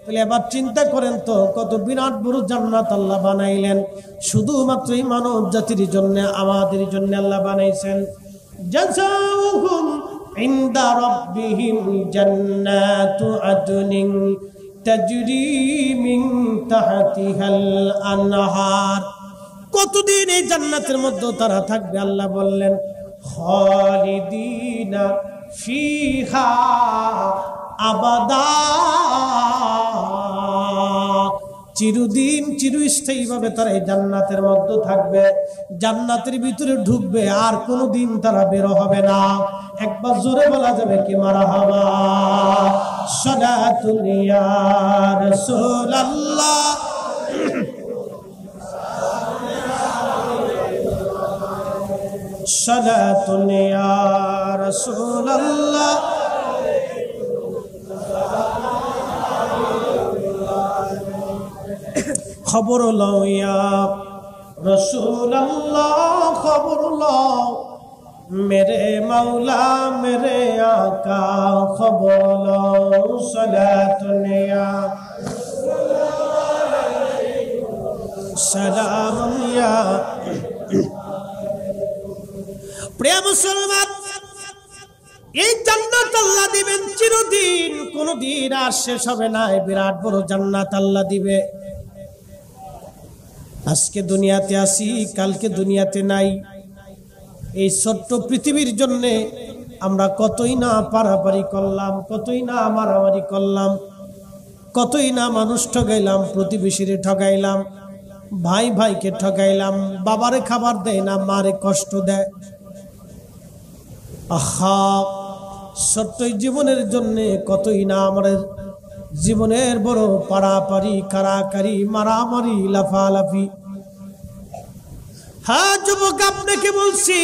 তাহলে এবার চিন্তা করেন তো, কত বিরাট বড় জান্নাত আল্লাহ বানাইলেন শুধুমাত্র এই মানব জাতির জন্য, আমাদের জন্য আল্লাহ বানাইছেন। জাযাউহুম ইনদা রাব্বিহিম জান্নাতু আদনিন তাজরি মিন তাহতিহাল আনহার। কতদিন এই জান্নাতের মধ্যে তারা থাকবে? আল্লাহ বললেন, খালিদিনা ফিহা আবাদা, চিরদিন চিরস্থায়ী ভাবে তারা এই জান্নাতের মধ্যে থাকবে, জান্নাতের ভিতরে ঢুকবে, আর কোনোদিন তারা বের হবে না। একবার জোরে বলা যাবে কি মারহাবা। সালাতুল ইয়া রাসূলুল্লাহ, সালাতুন ইয়া রাসূলুল্লাহ, খবর লও ইয়া রাসূলুল্লাহ, খবর লও মেরে মাওলা মেরে আকা, খবর লও সালাতুন ইয়া সালামুন ইয়া। প্রিয় মুসলমান, এই জান্নাত আল্লাহ দিবেন চিরদিন, কোনদিন আর শেষ হবে না। বিরাট বড় জান্নাত আল্লাহ দিবে। আজকে দুনিয়াতে আসি, কালকে দুনিয়াতে নাই। এই ছোট্ট পৃথিবীর জন্য আমরা কতই না পারাপারি করলাম, কতই না মারামারি করলাম, কতই না মানুষ ঠগাইলাম, প্রতিবেশীরে ঠগাইলাম, ভাই ভাইকে ঠগাইলাম, বাবারে খাবার দেয় না, মারে কষ্ট দেয়। আহা, ছোট্ট জীবনের জন্য কতই না আমাদের জীবনের বড় পারাপারি, কারাকারি, মারামারি, লাফালাফি। হ্যাঁ যুবক, আপনাকে বলছি,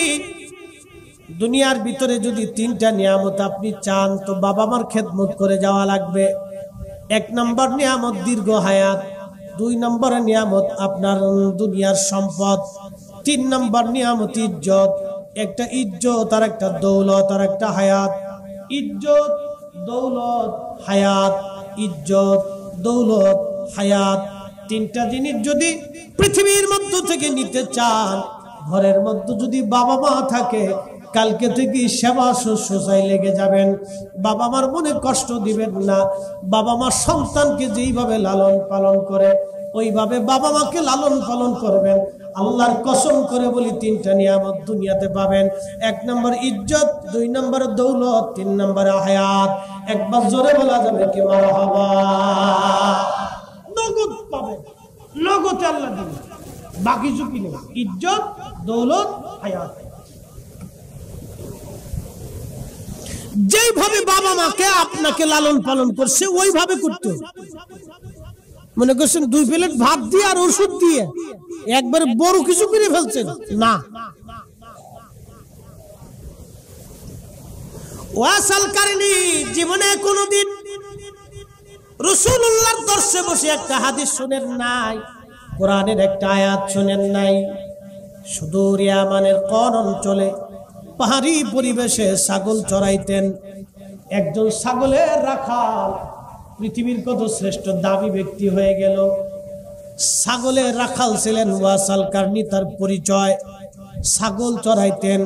দুনিয়ার ভিতরে যদি 3টা নিয়ামত আপনি চান, তো বাবা মার খেদমত করে যাওয়া লাগবে। 1 নম্বর নিয়ামত দীর্ঘ হায়াত, 2 নম্বর নিয়ামত আপনার দুনিয়ার সম্পদ, 3 নম্বর নিয়ামত ইজ্জত। একটা ইজ্জত আর একটা দৌলত আর একটা হায়াত। ইজ্জত, দৌলত, হায়াত। ইজ্জত, দৌলত, হায়াত, 3টা জিনিস যদি পৃথিবীর মধ্য থেকে নিতে চান, ঘরের মধ্যে যদি বাবা মা থাকে, কালকে থেকে সেবা শুশ্রূষায় লেগে যাবেন। বাবা মার মনে কষ্ট দিবেন না। বাবা মা সন্তানকে যেইভাবে লালন পালন করে, ওইভাবে বাবা মাকে লালন পালন করবেন। আল্লাহর কসম করে বলি, 3টা নিয়ামত দুনিয়াতে পাবেন। 1 নম্বর ইজ্জত, 2 নম্বর দৌলত, 3 নম্বর হায়াত। একবার জোরে বলা যাবে কি মারহাবা। নগদ পাবেন, নগদ আল্লাহ দিবেন, বাকি ঝুঁকি নেই। ইজ্জত, দৌলত, হায়াত। যেইভাবে বাবা মাকে আপনাকে লালন পালন করছে, ওইভাবে করতে হবে। মনে করছেন 2 প্লেট ভাত দিয়ে আর ওষুধ দিয়ে একবারে বড় কিছু করে ফেলছেন, না। ওয়াসাল কারণী জীবনে কোনোদিন রাসূলুল্লাহর দর্শে বসে একটা হাদিস শুনেন নাই, কোরআনের একটা আয়াত শুনেন নাই। সুদূর ইয়ামানের কোন অঞ্চলে পাহাড়ি পরিবেশে ছাগল চড়াইতেন। একজন ছাগলের রাখাল পৃথিবীর কত শ্রেষ্ঠ দাবি ব্যক্তি হয়ে গেল। ছাগলের রাখাল ছিলেন ওয়াসাল কারণী, তার পরিচয় ছাগল চড়াইতেন,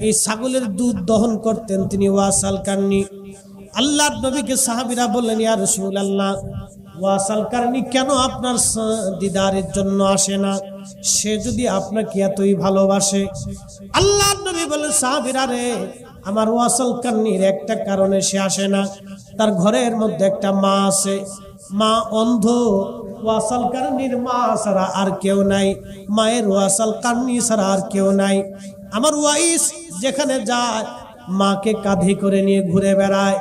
এই ছাগলের দুধ দহন করতেন তিনি ওয়াসাল কারণী। আল্লাহর নবীকে সাহাবীরা বললেন, ইয়া রাসূলুল্লাহ, ওয়াসাল কারণী কেন আপনার দিদারের জন্য আসে না? সে যদি আপনাকে এতই ভালোবাসে। আল্লাহর নবী বললেন, সাহাবীরা রে, আমার ওয়াসাল কারণীর একটা কারণে সে আসে না, তার ঘরের মধ্যে একটা মা আছে, মা অন্ধ। ওয়াসাল কারণীর মা ছাড়া আর কেউ নাই, মায়ের ওয়াসাল কারণী ছাড়া আর কেউ নাই। আমার ওয়াইস যেখানে যায় মাকে কাঁধে করে নিয়ে ঘুরে বেড়ায়,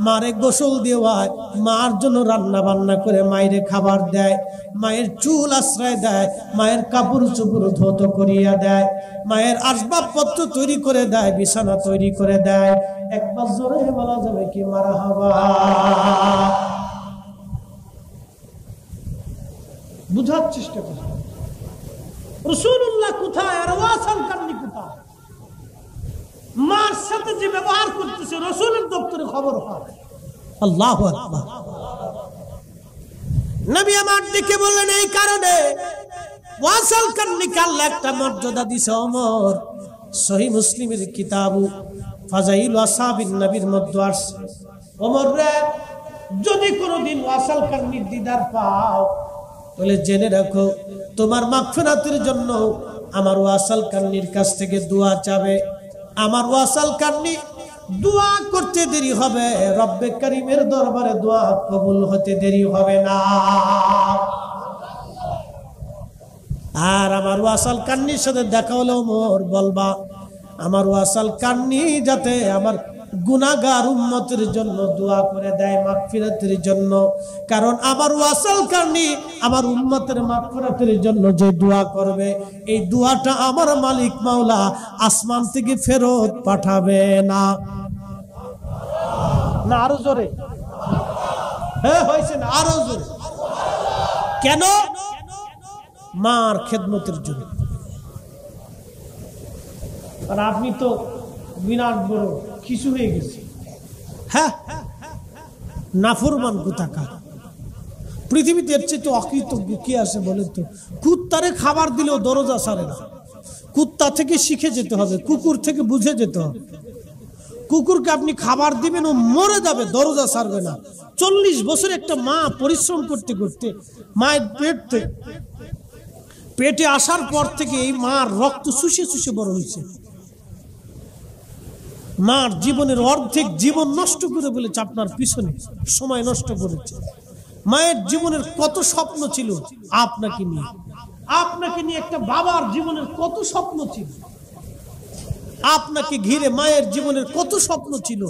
মারে গোসল দেওয়ায়, মার জন্য রান্না বান্না করে মায়ের খাবার দেয়, মায়ের চুল আশ্রয় দেয়, মায়ের কাপড় চোপড় ধৌত করিয়া দেয়, মায়ের আসবাবপত্র তৈরি করে দেয়, বিছানা তৈরি করে দেয়। একবার জোরে বলা যাবে কি মারহাবা? বুঝার চেষ্টা করুন, রাসূলুল্লাহ কোথায় আর ওয়াসাল কারণী কোথায়? মার সাথে যে ব্যবহার করতেছে রাসূলের দপ্তরে খবর হয়। আল্লাহু আকবার। নবী আমার দিকে বললেন, এই কারণে ওয়াসাল কারণীকে আল্লাহ একটা মর্যাদা দিয়েছে। ওমর সহিহ মুসলিমের কিতাব ফাজাইল আসহাবিন নবীর মধ্যে আসছে, ওমর রে, যদি কোনোদিন ওয়াসাল কারণীর দিদার পাও তাহলে জেনে রাখো, তোমার মাগফিরাতের জন্য আমার ওয়াসাল কারণীর কাছ থেকে দোয়া চাবে। আমার ওয়াসাল কারণী দোয়া করতে দেরি হবে, রব্বে কারীমের দরবারে দোয়া কবুল হতে দেরি হবে না। আর আমার ওয়াসাল কারণীর সাথে দেখা হলে ওমর বলবা, আমার ওয়াসাল কারণী যাতে আমার গুনাহগার উম্মতের জন্য দোয়া করে দেয় মাগফিরাতের জন্য। কারণ আমার ওয়াসাল কারণী আমার উম্মতের মাগফিরাতের জন্য যে দোয়া করবে, এই দোয়াটা আমার মালিক মাওলা আসমান থেকে ফেরত পাঠাবে না। না আরো জোরে? হ্যাঁ হয়েছে না? আরো জোরে। কেন? মার খেদমতের জন্য। আর আপনি তো বিরাট বড় কিছু হয়ে গেছে। হ্যাঁ, নাফরমান কোথাকার। পৃথিবীতে এর চেয়ে তো অকৃতজ্ঞ কে আছে বলেন তো? কুত্তারে খাবার দিলেও দরজা ছাড়ে না। কুত্তা থেকে শিখে যেতে হবে, কুকুর থেকে বুঝে যেতে হবে। কুকুরকে আপনি খাবার দিবেন, ও মরে যাবে, দরজা ছাড়বে না। 40 বছর একটা মা পরিশ্রম করতে করতে মায়ের পেটে আসার পর থেকে এই মার রক্ত শুষে শুষে বড় হয়েছে। মার জীবনের অর্ধেক জীবন নষ্ট করে বলেছে আপনার পিছনে, সময় নষ্ট করেছে। মায়ের জীবনের কত স্বপ্ন ছিল আপনাকে নিয়ে, আপনাকে নিয়ে একটা বাবার জীবনের কত স্বপ্ন ছিল, আপনাকে ঘিরে মায়ের জীবনের কত স্বপ্ন ছিল,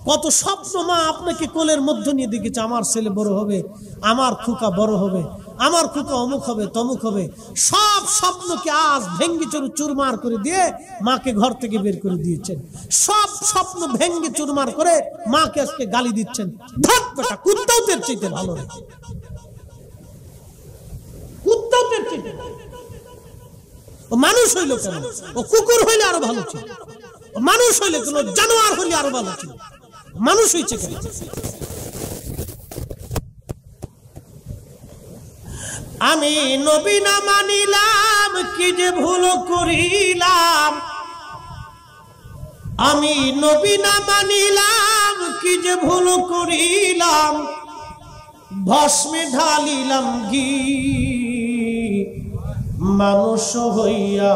কত স্বপ্ন মা আপনাকে কোলের মধ্যে নিয়ে দেখেছে। আমার ছেলে বড় হবে, আমার খোকা বড় হবে, আমার খোকা অমুক হবে তমুক হবে। সব স্বপ্নকে আজ ভেঙ্গে চুরমার করে দিয়ে মাকে ঘর থেকে বের করে দিয়েছেন। সব স্বপ্ন ভেঙ্গে চুরমার করে মাকে আজকে গালি দিচ্ছেন। কুত্তাও তের চাইতে ভালো, কুত্তাও তের চাইতে। ও মানুষ হইল কেন? ও কুকুর হইলে আরো ভালো ছিল। মানুষ হইলে কোন জানোয়ার হইলে আরো ভালো ছিল। মানুষ হইছে কেন? আমি নবী না মানিলাম, কি যে ভুল করিলাম। আমি নবী না মানিলাম, কি যে ভুল করিলাম। ভস্মে ঢালিলাম ঘি, মানুষ হইয়া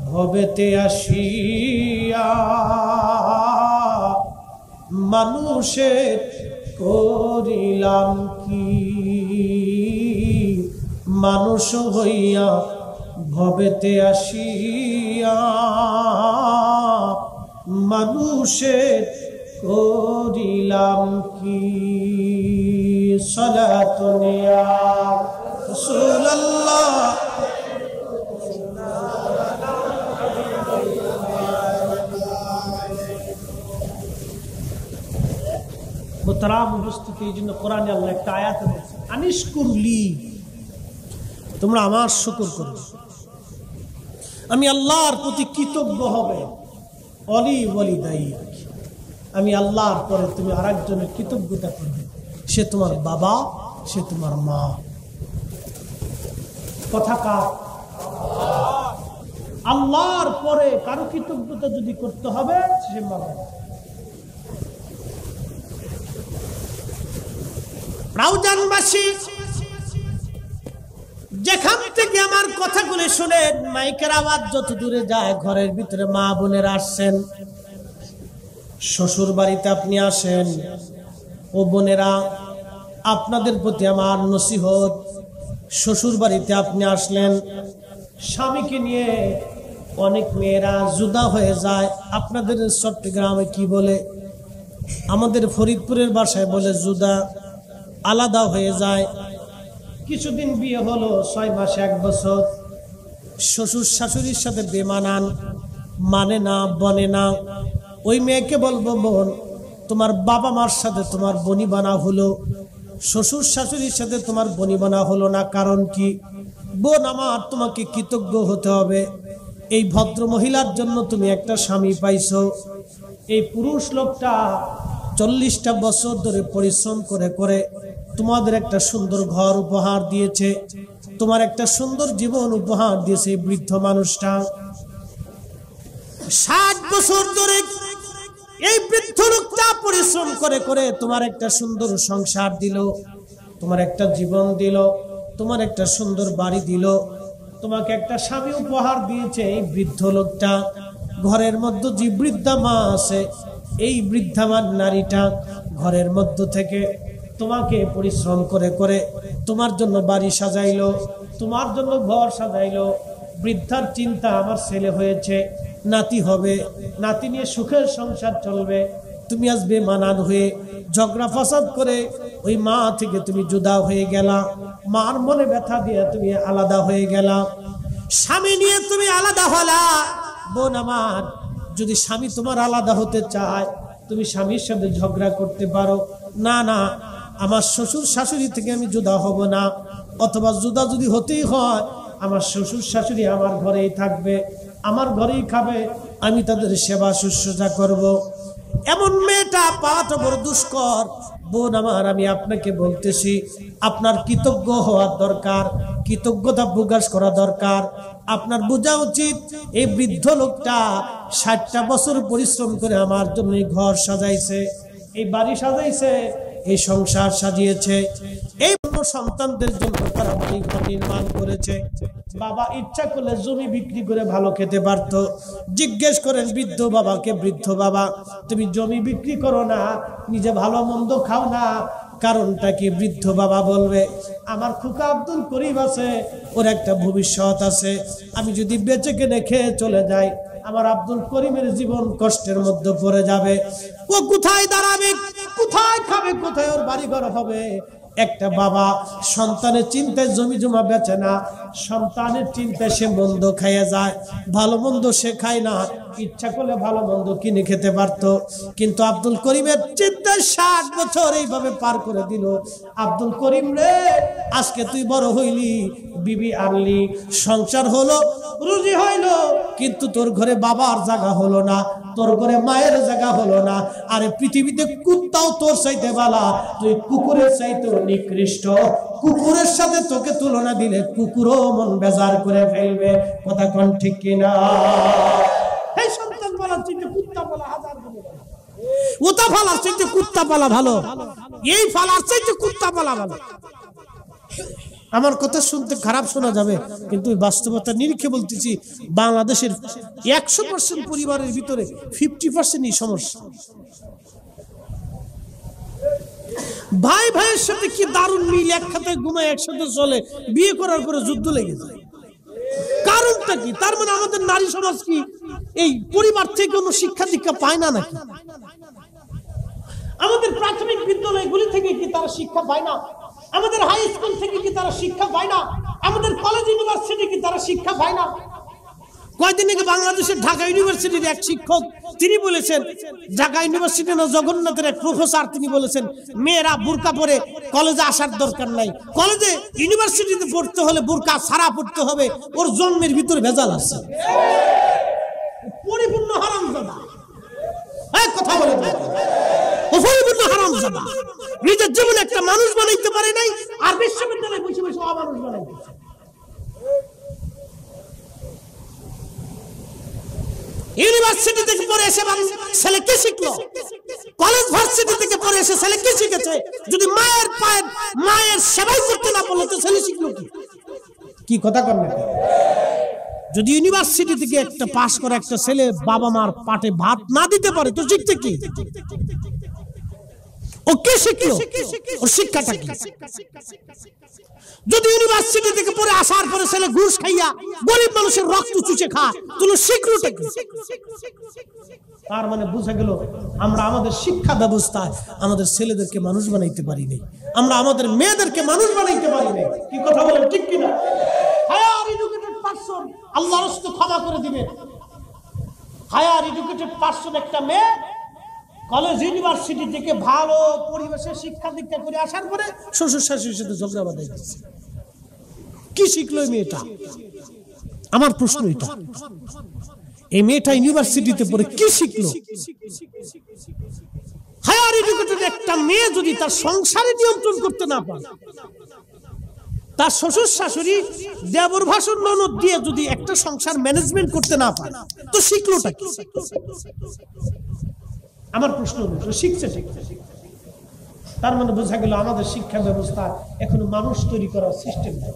ভবেতে আসিয়া। মানুষের করিলাম কি, মানুষ হইয়া ভবেতে আসিয়া। মানুষের করিলাম কি। সালাতুন ইয়া রাসূলুল্লাহ। মোহতারাম উপস্থিতি, এই জন্য কোরআনে আল্লাহ একটা আয়াতে বলছে আনিশকুরলি, তোমরা আমার শুকর করো, আমি আল্লাহর প্রতি কৃতজ্ঞ হবে। অলি ওয়ালিদাইক, আমি আল্লাহর পরে তুমি আরেকজনের কৃতজ্ঞতা করবে, সে তোমার বাবা, সে তোমার মা। কথা কার? আল্লাহর পরে কারো কৃতজ্ঞতা যদি করতে হবে সে বাবা। রাউজানবাসী যেখান থেকে আমার কথাগুলো শুনেন, মাইকের আওয়াজ যত দূরে যায়, ঘরের ভিতরে মা বোনেরা আসছেন, শ্বশুর বাড়িতে আপনি আসেন, ও বোনেরা আপনাদের প্রতি আমার নসিহত, শ্বশুর বাড়িতে আপনি আসলেন, স্বামীকে নিয়ে অনেক মেয়েরা জুদা হয়ে যায়। আপনাদের চট্টগ্রামে কি বলে, আমাদের ফরিদপুরের ভাষায় বলে জুদা, আলাদা হয়ে যায়। কিছুদিন বিয়ে হলো, 6 মাস 1 বছর, শ্বশুর শাশুড়ির সাথে বেমানান, মানে না, বনে না। ওই মেয়েকে বলবো, বোন তোমার বাবা মার সাথে তোমার বনিবানা হলো, শ্বশুর শাশুড়ির সাথে তোমার বনিবানা হলো না, কারণ কি? বোন আমার, তোমাকে কৃতজ্ঞ হতে হবে। এই ভদ্র মহিলার জন্য তুমি একটা স্বামী পাইছো। এই পুরুষ লোকটা 40টা বছর ধরে পরিশ্রম করে করে তোমাদের একটা সুন্দর ঘর উপহার দিয়েছে, তোমার একটা সুন্দর জীবন উপহার দিয়েছে। বৃদ্ধ মানুষটা 60 বছর ধরে এই বৃদ্ধ লোকটা পরিশ্রম করে করে তোমার একটা সুন্দর সংসার দিল, তোমার একটা জীবন দিল, তোমার একটা সুন্দর বাড়ি দিল, তোমাকে একটা স্বামী উপহার দিয়েছে। এই বৃদ্ধ লোকটা ঘরের মধ্যে যে বৃদ্ধা মা আছে, এই বৃদ্ধামান নারীটা ঘরের মধ্য থেকে তোমাকে পরিশ্রম করে করে তোমার জন্য বাড়ি সাজাইলো, তোমার জন্য ঘর সাজাইলো। বৃদ্ধার চিন্তা, আমার ছেলে হয়েছে, নাতি হবে, নাতি নিয়ে সুখের সংসার চলবে। তুমি আজ বেমানান হয়ে ঝগড়া ফাসাদ করে ওই মা থেকে তুমি জুদা হয়ে গেলা, মার মনে ব্যথা দিয়ে তুমি আলাদা হয়ে গেলা, স্বামী নিয়ে তুমি আলাদা হলা। বোন আমার, যদি স্বামী তোমার আলাদা হতে চায়, তুমি স্বামীর সাথে ঝগড়া করতে পারো, না না আমার শ্বশুর শাশুড়ি থেকে আমি জুদা হব না, অথবা জুদা যদি হতেই হয়, আমার শ্বশুর শাশুড়ি আমার ঘরেই থাকবে, আমার ঘরেই খাবে, আমি তাদের সেবা শুশ্রূষা করব। এমন মেয়েটা পাওয়াটা বড় দুষ্কর। বোন আমার, আমি আপনাকে বলতেছি, আপনার কৃতজ্ঞ হওয়ার দরকার, কৃতজ্ঞতা প্রকাশ করা দরকার। আপনার বোঝা উচিত, এই বৃদ্ধ লোকটা 60টা বছর পরিশ্রম করে আমার জন্য এই ঘর সাজাইছে, এই বাড়ি সাজাইছে, এই সংসার সাজিয়েছে, এই সন্তানদের জন্য তারা বাড়ি ঘর নির্মাণ করেছে। বাবা ইচ্ছা করলে জমি বিক্রি করে ভালো খেতে পারত। জিজ্ঞেস করেন বৃদ্ধ বাবাকে, বৃদ্ধ বাবা তুমি জমি বিক্রি করো না, নিজে ভালো মন্দ খাও না, কারণটা কি? বৃদ্ধ বাবা বলবে, আমার খুকা আব্দুল করিম আছে, ওর একটা ভবিষ্যৎ আছে, আমি যদি বেঁচে কেনে খেয়ে চলে যাই, আমার আব্দুল করিমের জীবন কষ্টের মধ্যে পড়ে যাবে। ও কোথায় দাঁড়াবে, কোথায় খাবে, কোথায় ওর বাড়ি ঘর হবে? একটা বাবা সন্তানের চিন্তায় জমি জমা বেচে না, সন্তানের চিন্তায় সে মন্দ খাইয়ে যায়, ভালো মন্দ সে খায় না। ইচ্ছা করলে ভালো মন্দ কিনে খেতে পারত, কিন্তু আব্দুল করিমের চিন্তায় 60 বছর এইভাবে পার করে দিল। আব্দুল করিম রে, আজকে তুই বড় হইলি, বিবি আনলি, সংসার হলো, রুজি হইলো, কিন্তু তোর ঘরে বাবার জায়গা হলো না, তোর ঘরে মায়ের জায়গা হলো না। আরে পৃথিবীতে কুত্তাও তোর চাইতে বালা, তুই কুকুরের চাইতে নিকৃষ্ট। কুকুরের সাথে তোকে তুলনা দিলে কুকুরও মন বেজার করে ফেলবে। কথা কোন ঠিক কিনা? এই সন্তান বলার চাইতে কুত্তা বলা হাজার গুণ ভালো, ওটা ফালার চাইতে কুত্তা বলা ভালো, এই ফালার চাইতে কুত্তা বলা ভালো। আমার কথা শুনতে খারাপ শোনা যাবে, কিন্তু বাস্তবতা নিরিখে বলতেছি, বাংলাদেশের 100% পরিবারের ভিতরে 50%ই সমস্যা। ভাই ভাইয়ের সাথে কি দারুণ মিল, এক খাতায় ঘুমায়, একসাথে চলে, বিয়ে করার পরে যুদ্ধ লেগে যায়। কারণটা কি? তার মানে আমাদের নারী সমাজ কি এই পরিবার থেকে কোনো শিক্ষা দীক্ষা পায় না নাকি? আমাদের প্রাথমিক বিদ্যালয়গুলি থেকে কি তারা শিক্ষা পায় না? আমাদের হাই স্কুল থেকে কি তারা শিক্ষা পায় না? আমাদের কলেজ ইউনিভার্সিটি কি তারা শিক্ষা পায় না? কয়দিন আগে বাংলাদেশের ঢাকা ইউনিভার্সিটির এক শিক্ষক তিনি বলেছেন, ঢাকা ইউনিভার্সিটি না জগন্নাথের এক প্রফেসর, তিনি বলেছেন মেয়েরা বোরকা পরে কলেজে আসার দরকার নাই, কলেজে ইউনিভার্সিটিতে পড়তে হলে বোরকা ছাড়া পড়তে হবে, ওর জন্মের ভিতরে ভেজাল আছে। পরিপূর্ণ হারামজাদা, এই কথা বলে পরিপূর্ণ হারামজাদা। নিজের জীবনে একটা মানুষ বানাইতে পারে নাই, আর বিশ্ববিদ্যালয়ে বসে বসে অমানুষ বানাইতেছে। ইউনিভার্সিটি থেকে পড়ে এসে ছেলে কি শিখলো? কলেজ ভার্সিটি থেকে পড়ে এসে ছেলে কি শিখেছে? যদি মায়ের সেবাই করতে না পারলো তো ছেলে শিখলো কি? কি কথা করবে? যদি ইউনিভার্সিটি থেকে একটা পাস করে একটা ছেলে বাবা মার পাটে ভাত না দিতে পারে তো শিখতে কি? ও কি শিখলো? ওর শিক্ষাটা কি? যদি ইউনিভার্সিটি থেকে পড়ে আসার পরে ছেলে ঘুষ খাইয়া গরিব মানুষের রক্ত চুষে খায় তাহলে শিখলোটা কি? তার মানে বুঝা গেল আমরা আমাদের শিক্ষা ব্যবস্থায় আমাদের ছেলেদেরকে মানুষ বানাইতে পারি নাই, আমরা আমাদের মেয়েদেরকে মানুষ বানাইতে পারি নাই। কি কথা বলেন, ঠিক কিনা? হায়ার এডুকেটেড পারসন আল্লাহর রাস্তায় ক্ষমা করে দিবেন। হায়ার এডুকেটেড পারসন একটা মেয়ে কলেজ ইউনিভার্সিটি থেকে ভালো পরিবেশে শিক্ষা দীক্ষা করে আসার পরে শ্বশুর শাশুড়ির সাথে ঝগড়া বাঁধাই দিচ্ছে। কি শিখলো এই মেয়েটা? আমার প্রশ্ন এটা, এই মেয়েটা ইউনিভার্সিটিতে পড়ে কি শিখলো? হায়ার এডুকেটেড একটা মেয়ে যদি তার সংসারে নিয়ন্ত্রণ করতে না পারে, তার শ্বশুর শাশুড়ি দেবর ভাষণ ননদ দিয়ে যদি একটা সংসার ম্যানেজমেন্ট করতে না পারে তো শিখলোটা কি? আমার প্রশ্ন হলো শিখছে ঠিক। তার মানে বোঝা গেল আমাদের শিক্ষা ব্যবস্থা এখনো মানুষ তৈরি করার সিস্টেম নেই,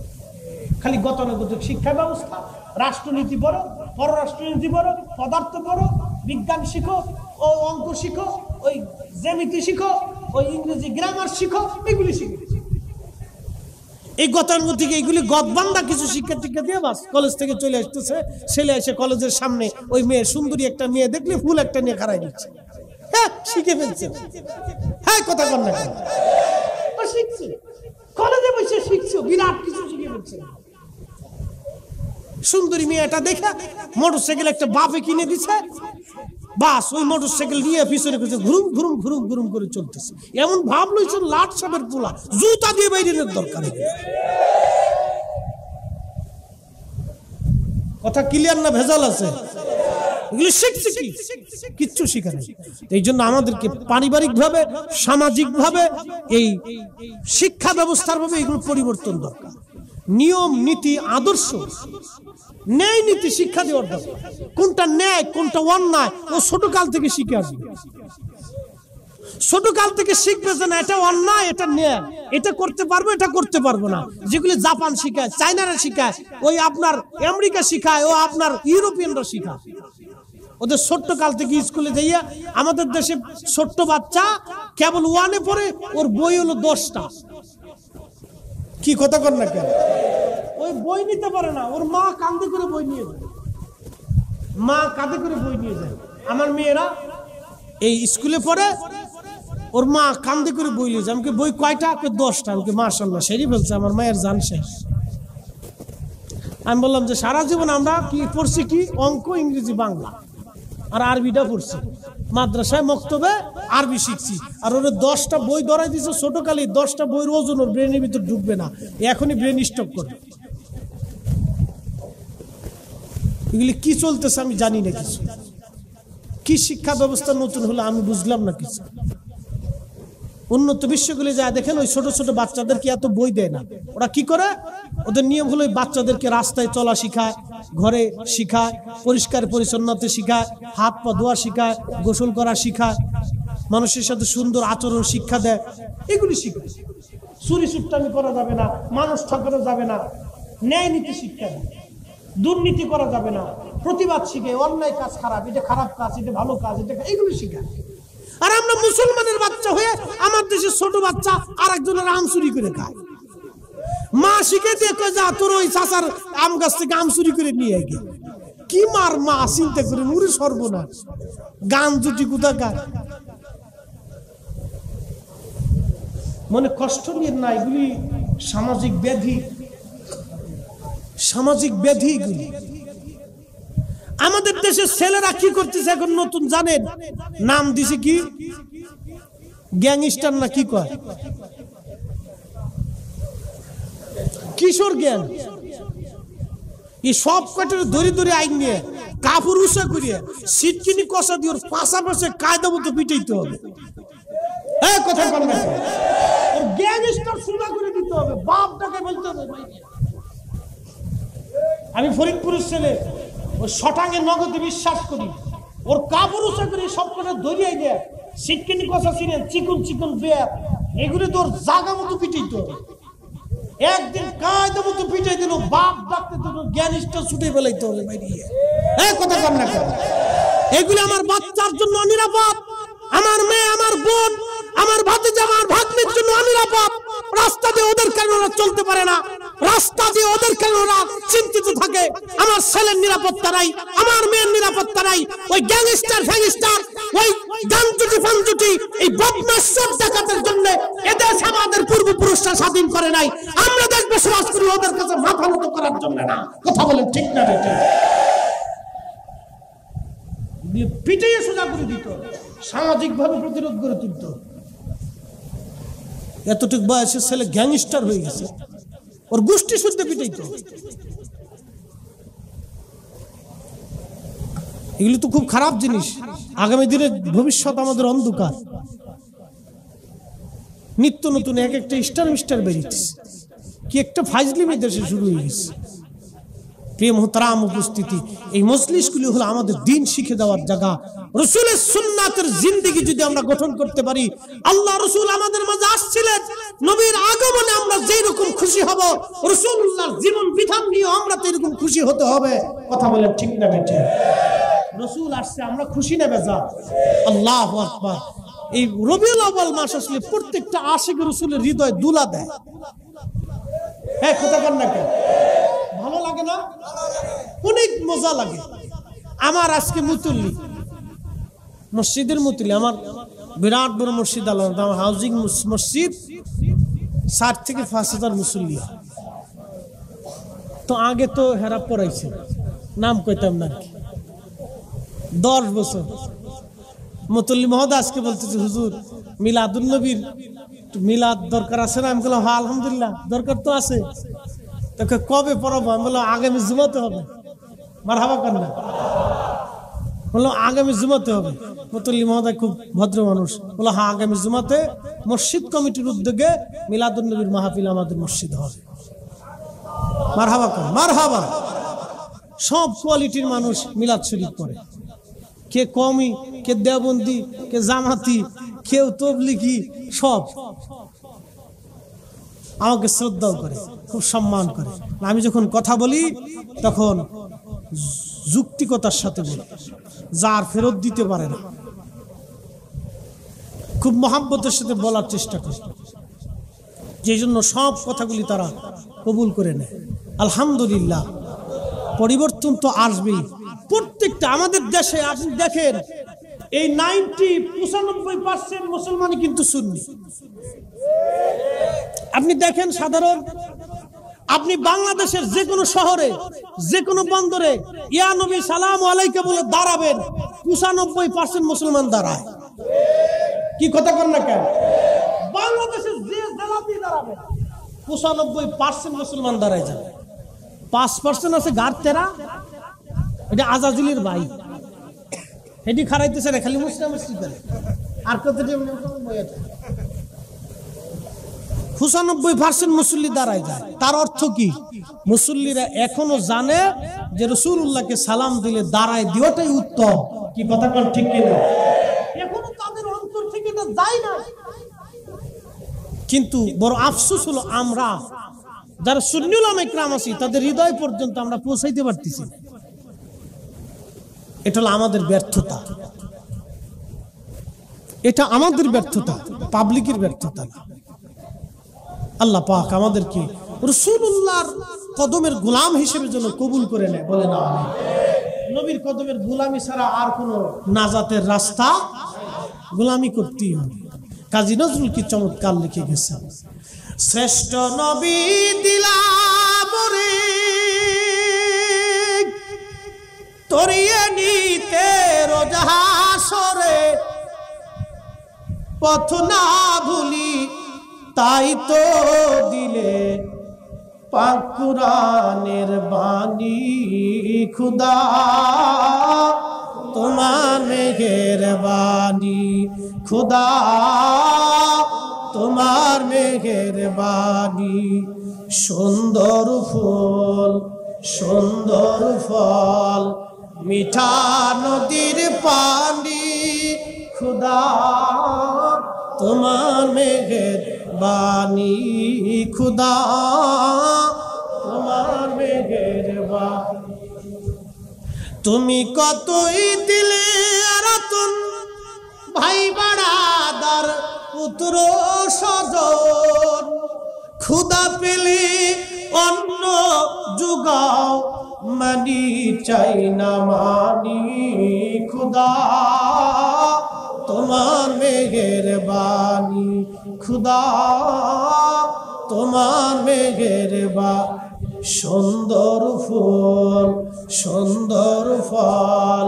খালি গতানুগতিক শিক্ষা ব্যবস্থা। রাষ্ট্রনীতি বড়, পররাষ্ট্রনীতি বড়, পদার্থ বড়, বিজ্ঞান শিখো, ও অঙ্ক শিখো, ওই জ্যামিতি শিখো, ওই ইংরেজি গ্রামার শিখো, এগুলি শিখো। এই গতানুগতিক এইগুলি গদবান্ধা কিছু শিক্ষা টিক্ষা দিয়ে বাস কলেজ থেকে চলে আসতেছে। ছেলে এসে কলেজের সামনে ওই মেয়ে, সুন্দরী একটা মেয়ে দেখলে ফুল একটা নিয়ে খাড়াই দিচ্ছে। হ্যাঁ, শিখে ফেলছে। হ্যাঁ, কথা বল না, শিখছে কলেজে বসে, শিখছো বিরাট কিছু শিখে ফেলছে। সুন্দরী মেয়েটা দেখে মোটরসাইকেল একটা বাপে কিনে দিছে, বাস ওই মোটরসাইকেল নিয়ে পিছনে পিছনে ঘুরুম ঘুরুম ঘুরুম ঘুরুম করে চলতেছে। এমন ভাব লইছে লাট সাপের পোলা, জুতা দিয়ে বাইরে দরকার। কথা ক্লিয়ার না ভেজাল আছে? এগুলো শিখছে কি? কিচ্ছু শিখে নাই। এই জন্য আমাদেরকে পারিবারিক ভাবে, সামাজিক ভাবে, এই শিক্ষা ব্যবস্থার ভাবে এগুলো পরিবর্তন দরকার। নিয়ম নীতি আদর্শ, ন্যায় নীতি শিক্ষা দেওয়ার দরকার। কোনটা ন্যায় কোনটা অন্যায় ও ছোট কাল থেকে শিখে আসবে। ছোট কাল থেকে শিখবে যে না এটা অন্যায়, এটা ন্যায়, এটা করতে পারবো, এটা করতে পারবো না। যেগুলি জাপান শিখায়, চায়নারা শিখায়, ওই আপনার আমেরিকা শিখায়, ও আপনার ইউরোপিয়ানরা শিখায়। ওদের ছোট্ট কাল থেকে স্কুলে যাইয়া, আমাদের দেশে ছোট্ট বাচ্চা কেবল ওয়ানে পড়ে, ওর বই হলো 10টা। কি কথা কর না কেন? ওই বই নিতে পারে না, ওর মা কাঁধে করে বই নিয়ে যায়, মা কাঁধে করে বই নিয়ে যায়। আমার মেয়েরা এই স্কুলে পড়ে, ওর মা কাঁধে করে বই নিয়ে যায়। আমাকে বই কয়টা? 10টা। আমাকে মাশাআল্লাহ সেরি বলছে, আমার মায়ের জান শেষ। আমি বললাম যে সারা জীবন আমরা কি পড়ছি? কি অঙ্ক, ইংরেজি, বাংলা আর আরবিটা পড়ছি। মাদ্রাসায় মক্তবে আরবি শিখছি, আর ওর 10টা বই ধরাই দিচ্ছে ছোটকালে। 10টা বইয়ের ওজন ওর ব্রেনের ভিতর ঢুকবে না, এখনই ব্রেন স্টপ করবে। এগুলি কি চলতেছে আমি জানি না কিছু। কি শিক্ষা ব্যবস্থা নতুন হলো আমি বুঝলাম না কিছু। উন্নত বিশ্বগুলি যায় দেখেন, ওই ছোট ছোট বাচ্চাদেরকে এত বই দেয় না। ওরা কি করে? ওদের নিয়ম হলো ওই বাচ্চাদেরকে রাস্তায় চলা শিখায়, ঘরে শিখায়, পরিষ্কার পরিচ্ছন্নতা শিখায়, হাত পা ধোয়া শিখায়, গোসল করা শিখায়, মানুষের সাথে সুন্দর আচরণ শিক্ষা দেয়। এগুলি শিখায়। চুরি চুট্টামি করা যাবে না, মানুষ ঠকানো যাবে না, ন্যায় নীতি শিক্ষা দেয়, দুর্নীতি করা যাবে না, প্রতিবাদ শিখে, অন্যায় কাজ খারাপ, এটা খারাপ কাজ, এটা ভালো কাজ, এটা এগুলি শিখায়। আর আমরা মুসলমানের বাচ্চা হয়ে আমার দেশের ছোট বাচ্চা আর একজনের আম চুরি করে খায়। মা শিখে দিয়ে কয় যা তোর ওই চাচার আম গাছ থেকে আম চুরি করে নিয়ে গে। কি মার মা চিন্তা করে মুড়ি সর্বনাশ, গান জুটি কোথাকার। মনে কষ্ট নিয়ে না, এগুলি সামাজিক ব্যাধি, সামাজিক ব্যাধি এগুলি। আমাদের দেশের ছেলেরা কি করতেছে এখন নতুন জানেন? নাম দিছে কি গ্যাংস্টার না কি কয়, কিশোর গ্যাং। এই সব কটার ধরে ধরে আইন নিয়ে কাপড় উষা করিয়ে সিটকিনি কষা দিয়ে ওর পাশাপাশি কায়দা মতো পিটাইতে হবে। কথা বল না, ওর গ্যাংস্টার সুদা করে দিতে হবে, বাপটাকে বলতে হবে। আমি ফরিদপুরের ছেলে, ওই শটাঙ্গে নগদে বিশ্বাস করি, ওর কাপড় উষা করে সব কটা ধরিয়ে দেয় সিটকিনি কষা ছিলেন চিকন চিকন বেয়ার, এগুলো তোর জাগা মতো পিটাইতে হবে। একদিন কায়দা মতো পিটাই দিল, বাপ ডাকতে দিল, গ্যাংস্টার ছুটে বেলাইতে হবে বাইরে। কথা কর না কেন? এগুলো আমার বাচ্চার জন্য নিরাপদ, আমার মেয়ে, আমার বোন, আমার ভাতিজা, আমার ভাগ্নির জন্য অনিরাপদ। রাস্তা দিয়ে ওদের কারণে ওরা চলতে পারে না, রাস্তা দিয়ে ওদের কারণে ওরা চিন্তিত থাকে। আমার ছেলের নিরাপত্তা নাই, আমার মেয়ের নিরাপত্তা নাই। ওই গ্যাংস্টার ফ্যাংস্টার, ওই গানজুটি ফানজুটি, এই বদমাশ চোর ডাকাতের জন্য এদেশ আমাদের পূর্বপুরুষরা স্বাধীন করে নাই। আমরা দেশ বসবাস করি ওদের কাছে মাথা নত করার জন্য না। কথা বলেন ঠিক না? পিটাইয়ে সোজা করে দিত, সামাজিক ভাবে প্রতিরোধ করে তুলত। এতটুকু বয়সের ছেলে গ্যাংস্টার হয়ে গেছে, ওর গোষ্ঠী শুদ্ধ পিটাইত। এগুলি তো খুব খারাপ জিনিস। আগামী দিনের ভবিষ্যৎ আমাদের অন্ধকার। নিত্য নতুন এক একটা স্টার বেরিয়েছে, কি একটা ফাইজলিমি দেশে শুরু হয়ে গেছে। প্রিয় মুহতারাম উপস্থিতি, এই মজলিসগুলি হলো আমাদের দিন শিখে দেওয়ার জায়গা। রাসূলের সুন্নাতের জিন্দেগি যদি আমরা গঠন করতে পারি, আল্লাহ রাসূল আমাদের মাঝে আসছিলেন, নবীর আগমনে আমরা যেই রকম খুশি হব, রাসূলুল্লাহর জীবন বিধান নিয়ে আমরা তো এরকম খুশি হতে হবে। কথা বলেন ঠিক না বেঠে? রাসূল আসছে, আমরা খুশি না বেজার? আল্লাহু আকবার। এই রবিউল আউয়াল মাস আসলে প্রত্যেকটা আশিক রাসূলের হৃদয় দুলা দেয়। কথা বল না কেন? ভালো লাগে না? অনেক মজা লাগে। আমার আজকে মুতুল্লি, মসজিদের মুতুল্লি, আমার বিরাট বড় মসজিদ, আল্লাহ হাউজিং মসজিদ, 60 থেকে 5,000 মুসল্লি। তো আগে তো হেরা পড়াইছে, নাম কইতাম না, 10 বছর মুতুল্লি মহোদয় আজকে বলতেছে, হুজুর মিলাদুন নবীর মিলাদ দরকার আছে না? আমি বললাম হ্যাঁ আলহামদুলিল্লাহ দরকার তো আছে। তোকে কবে পড়াবো? আমি বললাম আগামী জুমাতে হবে। মারহাবা কর না? বললাম আগামী জুমাতে হবে। মুতুল্লি মহোদয় খুব ভদ্র মানুষ, বললো হ্যাঁ আগামী জুমাতে মসজিদ কমিটির উদ্যোগে মিলাদুন নবীর মাহফিল আমাদের মসজিদ হবে। মারহাবা কর, মারহাবা। সব কোয়ালিটির মানুষ মিলাদ শরীফ পড়ে, কে কমি, কে দেওবন্দি, কে জামাতি, কেউ তবলিগি, সব আমাকে শ্রদ্ধাও করে, খুব সম্মান করে। আমি যখন কথা বলি তখন যুক্তিকতার সাথে বলি, যার ফেরত দিতে পারে না, খুব মহাব্বতের সাথে বলার চেষ্টা করে। যে জন্য সব কথাগুলি তারা কবুল করে নেয়। আলহামদুলিল্লাহ, পরিবর্তন তো আসবেই। প্রত্যেকটা আমাদের দেশে আপনি দেখেন, এই 95% মুসলমানই কিন্তু সুন্নি। আপনি দেখেন, সাধারণ আপনি বাংলাদেশের যে কোনো শহরে, যে কোনো বন্দরে ইয়া নবী সালাম আলাইকা বলে দাঁড়াবেন, 95% মুসলমান দাঁড়ায়। কি কথা কর না কেন? বাংলাদেশের যে জেলাতেই দাঁড়াবেন 95% মুসলমান দাঁড়ায় যাবে। 5% আছে গারতেরা, এটা আজাজুলের ভাই, এটি খারাইতেছে না, খালি মুসলিম আর কত 95% মুসল্লি দাঁড়ায় যায়। তার অর্থ কি? মুসল্লিরা এখনো জানে যে রাসূলুল্লাহকে সালাম দিলে দাঁড়ায় দিওটাই উত্তম। কি কথা বল ঠিক কিনা? এখনো তাদের অন্তর থেকে এটা যায় না। কিন্তু বড় আফসোস হলো, আমরা যারা সুন্নি উলামা ইকরাম আছি তাদের হৃদয় পর্যন্ত আমরা পৌঁছাইতে পারতেছি না। এটা হলো আমাদের ব্যর্থতা, এটা আমাদের ব্যর্থতা, পাবলিকের ব্যর্থতা না। আল্লাহ পাক আমাদেরকে রাসূলুল্লাহর কদমের গোলাম হিসেবে যেন কবুল করে নেয়, বলে না আমিন। নবীর কদমের গোলামি ছাড়া আর কোনো নাজাতের রাস্তা, গোলামি করতেই হবে। কাজী নজরুল কি চমৎকার লিখে গেছেন, শ্রেষ্ঠ নবী দিলাম রে তরিয়ে নিতে রোজ হাসরে পথ না ভুলি, তাই তো দিলে পাক কুরআনের বাণী খুদা তোমার মেহেরবানি, খুদা তোমার মেহেরবানি। সুন্দর ফুল সুন্দর ফল মিঠা নদীর পানি, খুদা তোমার মেহেরবানি, খুদা তোমার মেহেরবানি। তুমি কতই দিলে রতন ভাই বাড়াদার পুত্র স্বজন, ক্ষুধা পেলে অন্ন জুগাও মানি চাই না মানি, খুদা তোমার মেহেরবানি, খুদা তোমার মেহেরবানি। সুন্দর ফুল সুন্দর ফল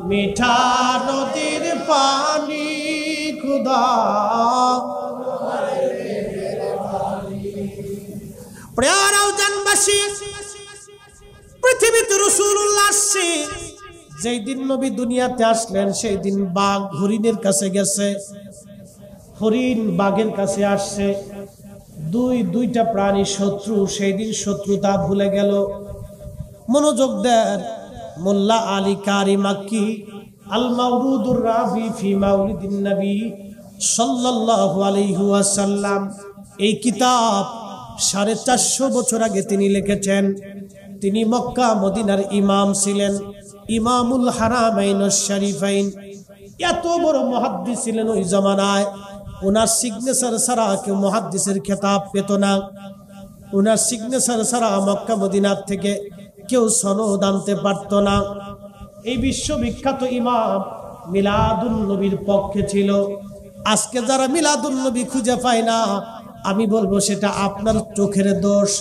মিঠা নদীর পানি, খুদা প্রিয় রাউজানবাসী, পৃথিবীতে রাসূলুল্লাহ আসছে। যেই দিন নবী দুনিয়াতে আসলেন সেই দিন বাঘ হরিণের কাছে গেছে, হরিণ বাঘের কাছে আসছে। দুইটা প্রাণী শত্রু, সেই দিন শত্রুতা ভুলে গেল। মনোযোগ দেন, মোল্লা আলী কারি মাক্কি আল মাওরুদুর রাফি ফি মাউলিদিন নবী সাল্লাল্লাহু আলাইহি ওয়াসাল্লাম, এই কিতাব 450 বছর আগে তিনি লিখেছেন। তিনি মক্কা মদিনার ইমাম ছিলেন, ইমামুল হারামাইন শরীফাইন। এত বড় মুহাদ্দিস ছিলেন ওই জামানায়। ওনার সিগনেচার ছাড়া কেউ মুহাদ্দিসের খেতাব পেত না। ওনার সিগনেচার ছাড়া মক্কা মদিনার থেকে কেউ সনদ আনতে পারত না। এই বিশ্ববিখ্যাত ইমাম মিলাদুন নবীর পক্ষে ছিল। আজকে যারা মিলাদুন নবী খুঁজে পায় না, আমি বলবো সেটা আপনার চোখের দোষ।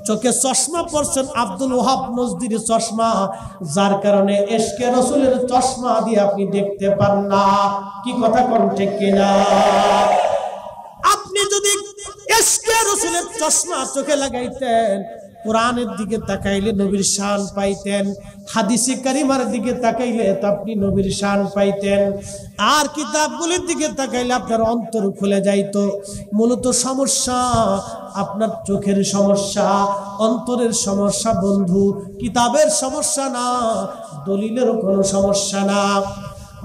চোখে চশমা পড়ছেন আব্দুল ওহাব নজদির চশমা, যার কারণে ইশকে রাসূলের চশমা দিয়ে আপনি দেখতে পান না। কি কথা কোন ঠিক কিনা? আপনি যদি ইশকে রাসূলের চশমা চোখে লাগাইতেন, কোরআনের দিকে তাকাইলে নবীর শান পাইতেন, হাদিসে কারিমার দিকে তাকাইলে আপনি নবীর শান পাইতেন, আর কিতাবগুলির দিকে তাকাইলে আপনার অন্তর খুলে যাইতো। মূলত সমস্যা আপনার চোখের সমস্যা, অন্তরের সমস্যা বন্ধু, কিতাবের সমস্যা না, দলিলেরও কোনো সমস্যা না।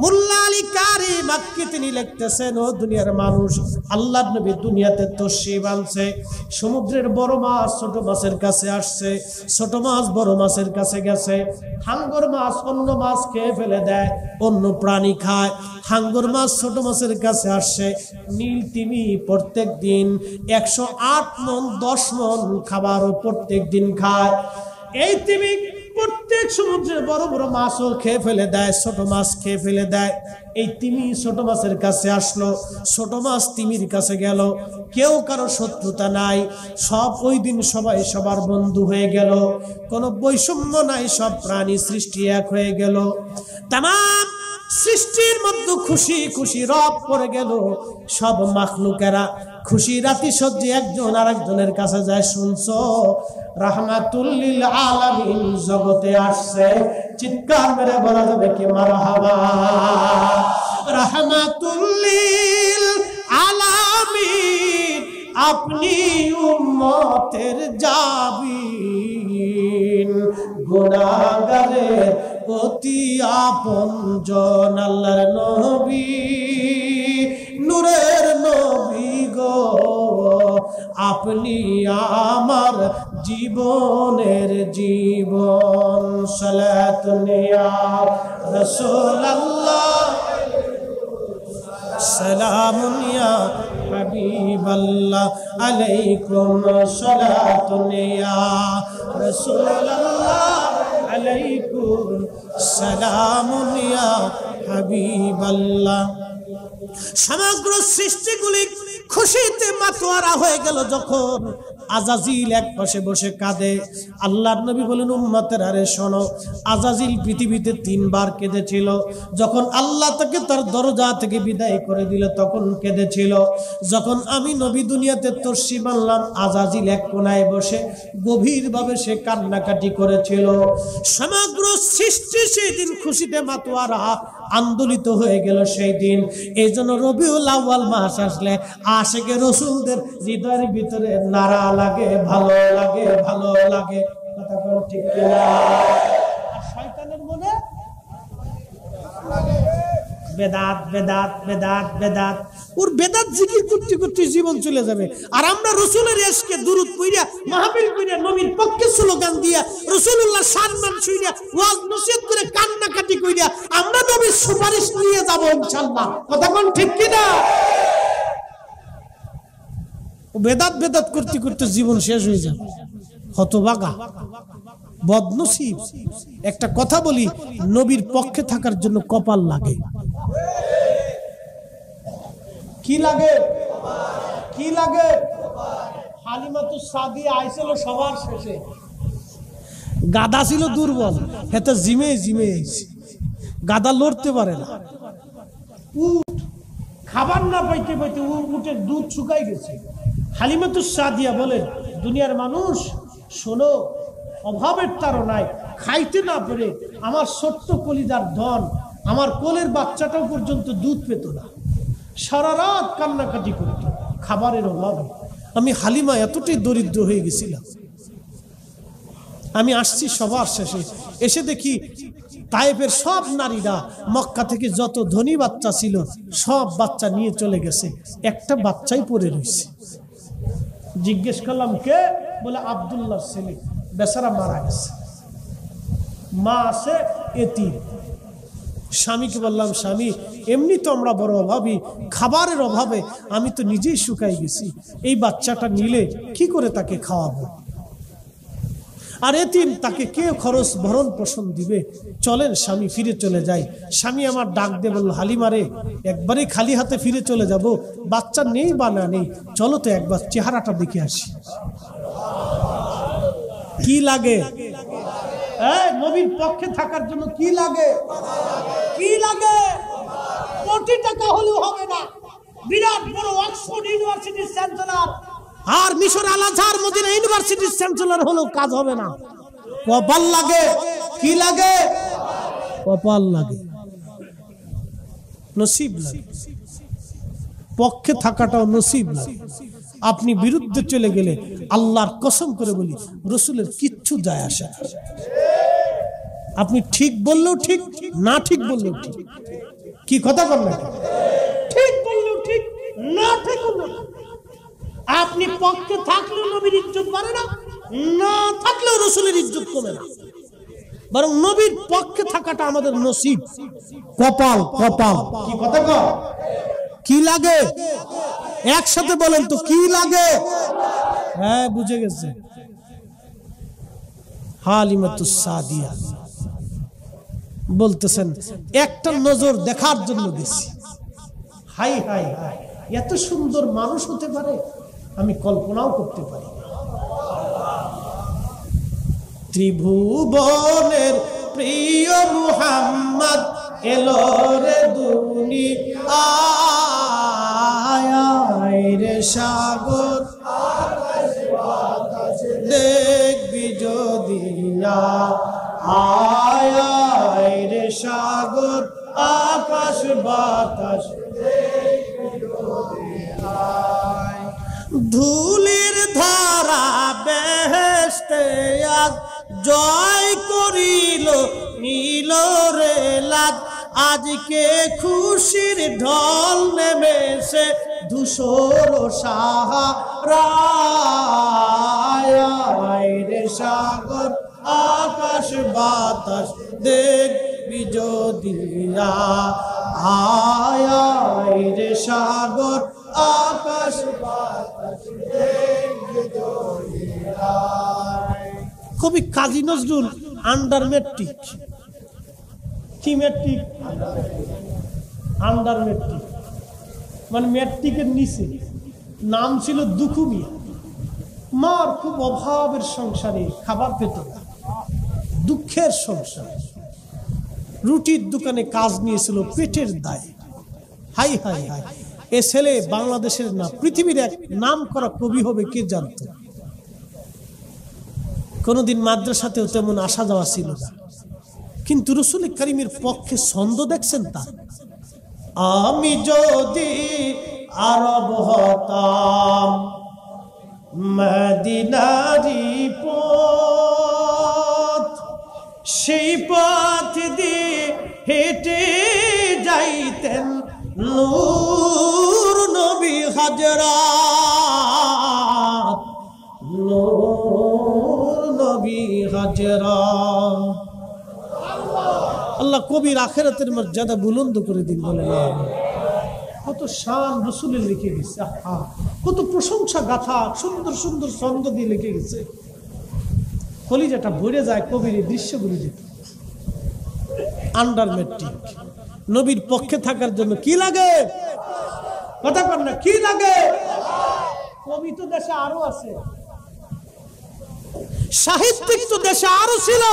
মোল্লা আলী কারি মাক্কি তিনি লিখতেছেন, ও দুনিয়ার মানুষ, আল্লাহর নবী দুনিয়াতে তশরিফ আনছে। সমুদ্রের বড় মাছ ছোট মাছের কাছে আসছে, ছোট মাছ বড় মাছের কাছে গেছে। হাঙ্গর মাছ অন্য মাছ খেয়ে ফেলে দেয়, অন্য প্রাণী খায়। হাঙ্গর মাছ ছোট মাছের কাছে আসছে। নীল তিমি প্রত্যেক দিন 108 মণ 10 মণ খাবারও প্রত্যেক দিন খায়। এই তিমি প্রত্যেক সমুদ্রের বড় বড় মাছও খেয়ে ফেলে দেয়, ছোট মাছ খেয়ে ফেলে দেয়। এই তিমি ছোট মাছের কাছে আসলো, ছোট মাছ তিমির কাছে গেল। কেউ কারো শত্রুতা নাই, সব ওই দিন সবাই সবার বন্ধু হয়ে গেল। কোনো বৈষম্য নাই, সব প্রাণী সৃষ্টি এক হয়ে গেল। তামাম সৃষ্টির মধ্যে খুশি খুশি রব পড়ে গেল। সব মাখলুকেরা খুশি রাতি সজ্জে একজন আরেকজনের কাছে যায়, শুনছো রাহমাতুল লিল আলামিন জগতে আসছে। চিৎকার মেরে বলা যাবে কি মারহাবা। রাহমাতুল লিল আলামিন আপনি উম্মতের জাবিন, গুনাহগারের অতি আপনজন আল্লাহর নবী, নূরের নবী গো, আপনি আমার জীবনের জীবন। সালাতুন ইয়া রাসূলুল্লাহ, সালামুন ইয়া হাবিবাল্লাহ, আলাইকুম সালাতুন ইয়া রাসূলুল্লাহ, আলাইকুম সালামুন ইয়া হাবিবাল্লাহ। সমগ্র সৃষ্টিগুলি খুশিতে মাতোয়ারা হয়ে গেল যখন আজাজিল এক পাশে বসে কাঁদে। আল্লাহর নবী বলেন, উম্মতের আরে শোনো, আজাজিল পৃথিবীতে 3 বার কেঁদেছিল। যখন আল্লাহ তাকে তার দরজা থেকে বিদায় করে দিল তখন কেঁদেছিল। যখন আমি নবী দুনিয়াতে তরশি বানলাম, আজাজিল এক কোনায় বসে গভীরভাবে সে কান্নাকাটি করেছিল। সমগ্র সৃষ্টি সেই দিন খুশিতে মাতোয়ারা, আন্দোলিত হয়ে গেল সেই দিন। এই জন্য রবিউল আউয়াল মাস আসলে আশিকে রাসূলদের হৃদয়ের ভিতরে নারা লাগে, ভালো লাগে, ভালো লাগে। কথা বল ঠিক কিনা? আর শয়তানের মনে বেদাত বেদাত বেদাত বেদাত, ওর বেদাত জিকির করতে করতে জীবন চলে যাবে। আর আমরা রাসূলের ইশকে দুরূদ পড়িয়া, মাহফিল কইরা, নবীর পক্ষে স্লোগান দিয়া, রাসূলুল্লাহ সম্মান শুইরা, ওয়াজ নসিহত করে, কান্নাকাটি কইরা আমরা নবীর সুপারিশ নিয়ে যাব ইনশাআল্লাহ। কথা কোন ঠিক কি না? ও বেদাত বেদাত করতে করতে জীবন শেষ হয়ে যাবে। হতভাগা, বদনসিব। একটা কথা বলি, নবীর পক্ষে থাকার জন্য কপাল লাগে। কি লাগে? কি লাগে? হালিমাতুস সাদিয়া আইছিল সবার শেষে, গাদা ছিল দুর্বল, হেতে জিমে জিমে আইছে, গাদা লড়তে পারে না। উট খাবার না পাইতে পাইতে উটের দুধ শুকাই গেছে। হালিমাতুস সাদিয়া বলেন, দুনিয়ার মানুষ শোনো, অভাবের তাড়নায় খাইতে না পেরে আমার ছোট্ট কলিজার ধন, আমার কোলের বাচ্চাটাও পর্যন্ত দুধ পেত না, সারা রাত কান্নাকাটি করত খাবারের অভাবে। আমি হালিমা এতটাই দরিদ্র হয়ে গেছিলাম। আমি আসছি সবার শেষে, এসে দেখি তায়েফের সব নারীরা, মক্কা থেকে যত ধনী বাচ্চা ছিল সব বাচ্চা নিয়ে চলে গেছে, একটা বাচ্চাই পড়ে রয়েছে। জিজ্ঞেস করলাম কে? বলে আব্দুল্লাহর ছেলে, বেচারা মারা গেছে, মা আছে এতিম। স্বামীকে বললাম, স্বামী এমনি তো আমরা বড় অভাবী, খাবারের অভাবে আমি তো নিজেই শুকাই গেছি, এই বাচ্চাটা নিলে কি করে তাকে খাওয়াবো? আর এতিম, তাকে কে খরচ ভরণ পোষণ দিবে? চলেন স্বামী ফিরে চলে যাই। স্বামী আমার ডাক দিয়ে বলল, হালিমারে একবারে খালি হাতে ফিরে চলে যাব? বাচ্চা নেই বা না নেই, চলো তো একবার চেহারাটা দেখে আসি। কি লাগে? নবীর পক্ষে থাকার জন্য কি লাগে? কি লাগে? কোটি টাকা হলেও হবে না। বিরাট বড় অক্সফোর্ড ইউনিভার্সিটির চ্যান্সেলর আর মিশর আল আজহার মদিনা ইউনিভার্সিটির চ্যান্সেলর হলেও কাজ হবে না। কপাল লাগে। কি লাগে? কপাল লাগে, নসিব লাগে। পক্ষে থাকাটাও নসিব লাগে। আপনি বিরুদ্ধে চলে গেলে আল্লাহর কসম করে বলি, রাসূলের কিচ্ছু যায় আসে না। আপনি ঠিক বললেও ঠিক, না ঠিক বললেও ঠিক। কি কথা বললেন? ঠিক বললেও ঠিক, না ঠিক বললেও। আপনি পক্ষে থাকলেও নবীর ইজ্জত বাড়ে না, না থাকলেও রাসূলের ইজ্জত কমে না। বরং নবীর পক্ষে থাকাটা আমাদের নসিব, কপাল। কপাল। কি কথা কও? কি লাগে? একসাথে বলেন তো, কি লাগে? হ্যাঁ, বুঝে গেছে। হালিমাতুস সাদিয়া বলতেছেন, একটা নজর দেখার জন্য গেছি। হাই হাই হাই, এত সুন্দর মানুষ হতে পারে আমি কল্পনাও করতে পারি। ত্রিভুবনের প্রিয় মুহাম্মদ এলো রে দুনিয়ায় রে সাগর দেখবি যদি আয় রে সাগর আকাশ বাতাস ধুলির ধারা বেহেশতে আজ জয় করিল নীল রে লাজ। আজকে খুশির ঢল নেমেছে ধূসর সাহারায় রে সাগর আকাশ বাতাস দেখবি যদি আয় রে সাগর আকাশ বাতাস দেখবি যদি। কবি কাজী নজরুল আন্ডার মেট্রিক। কি মেট্রিক? Under matric. মানে মেট্রিকের নিচে, নাম ছিল দুখু মিয়া। মার খুব অভাবের সংসারে, খাবার পেত না, দুঃখের সংসার। রুটির দোকানে কাজ নিয়েছিল পেটের দায়ে। হাই হাই হাই, এ ছেলে বাংলাদেশের না পৃথিবীর এক নাম করা কবি হবে কে জানত। কোনদিন মাদ্রাসাতেও তেমন আসা যাওয়া ছিল না, কিন্তু রাসূল কারীমের পক্ষে ছন্দ দেখছেন তার। আমি যদি আরব হতাম, মদিনারি পথ, সেই পথ দিয়ে হেঁটে যাইতেন নূর নবী হযরত, নূর নবী হযরত। আল্লাহ কবির আখিরাতের মর্যাদা বুলন্দ করে দিন বলে। কত শান রাসূলের লিখে গেছে, কত প্রশংসা গাথা সুন্দর সুন্দর ছন্দ দিয়ে লিখে গেছে। কলিজাটা ভরে যায় কবির এই দৃশ্যগুলি দেখে। আন্ডার ম্যাট্রিক নবীর পক্ষে থাকার জন্য কি লাগে? কথা কর না, কি লাগে? কবি তো দেশে আরো আছে, সাহিত্যিক তো দেশে আরো ছিল,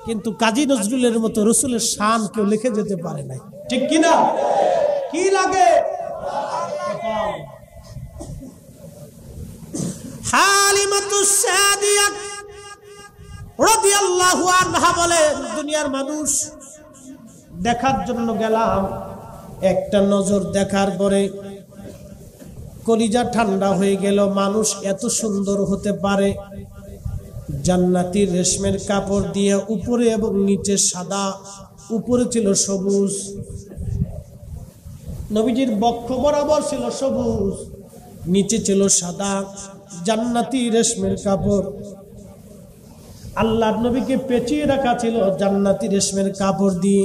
কিন্তু কাজী নজরুলের মতো রাসূলের শান কেউ লিখে যেতে পারে নাই, ঠিক কিনা? কি লাগে? হালিমাতুস সাদিয়া রাদিয়াল্লাহু আনহা বলেন, দুনিয়ার মানুষ দেখার জন্য গেলাম, একটা নজর দেখার পরে কলিজা ঠান্ডা হয়ে গেল। মানুষ এত সুন্দর হতে পারে? জান্নাতি রেশমের কাপড় দিয়ে উপরে এবং নিচে সাদা, উপরে ছিল সবুজ। নবীজির বক্ষ বরাবর ছিল সবুজ, নিচে ছিল সাদা, জান্নাতি রেশমের কাপড়। আল্লাহর নবীকে পেঁচিয়ে রাখা ছিল জান্নাতি রেশমের কাপড় দিয়ে।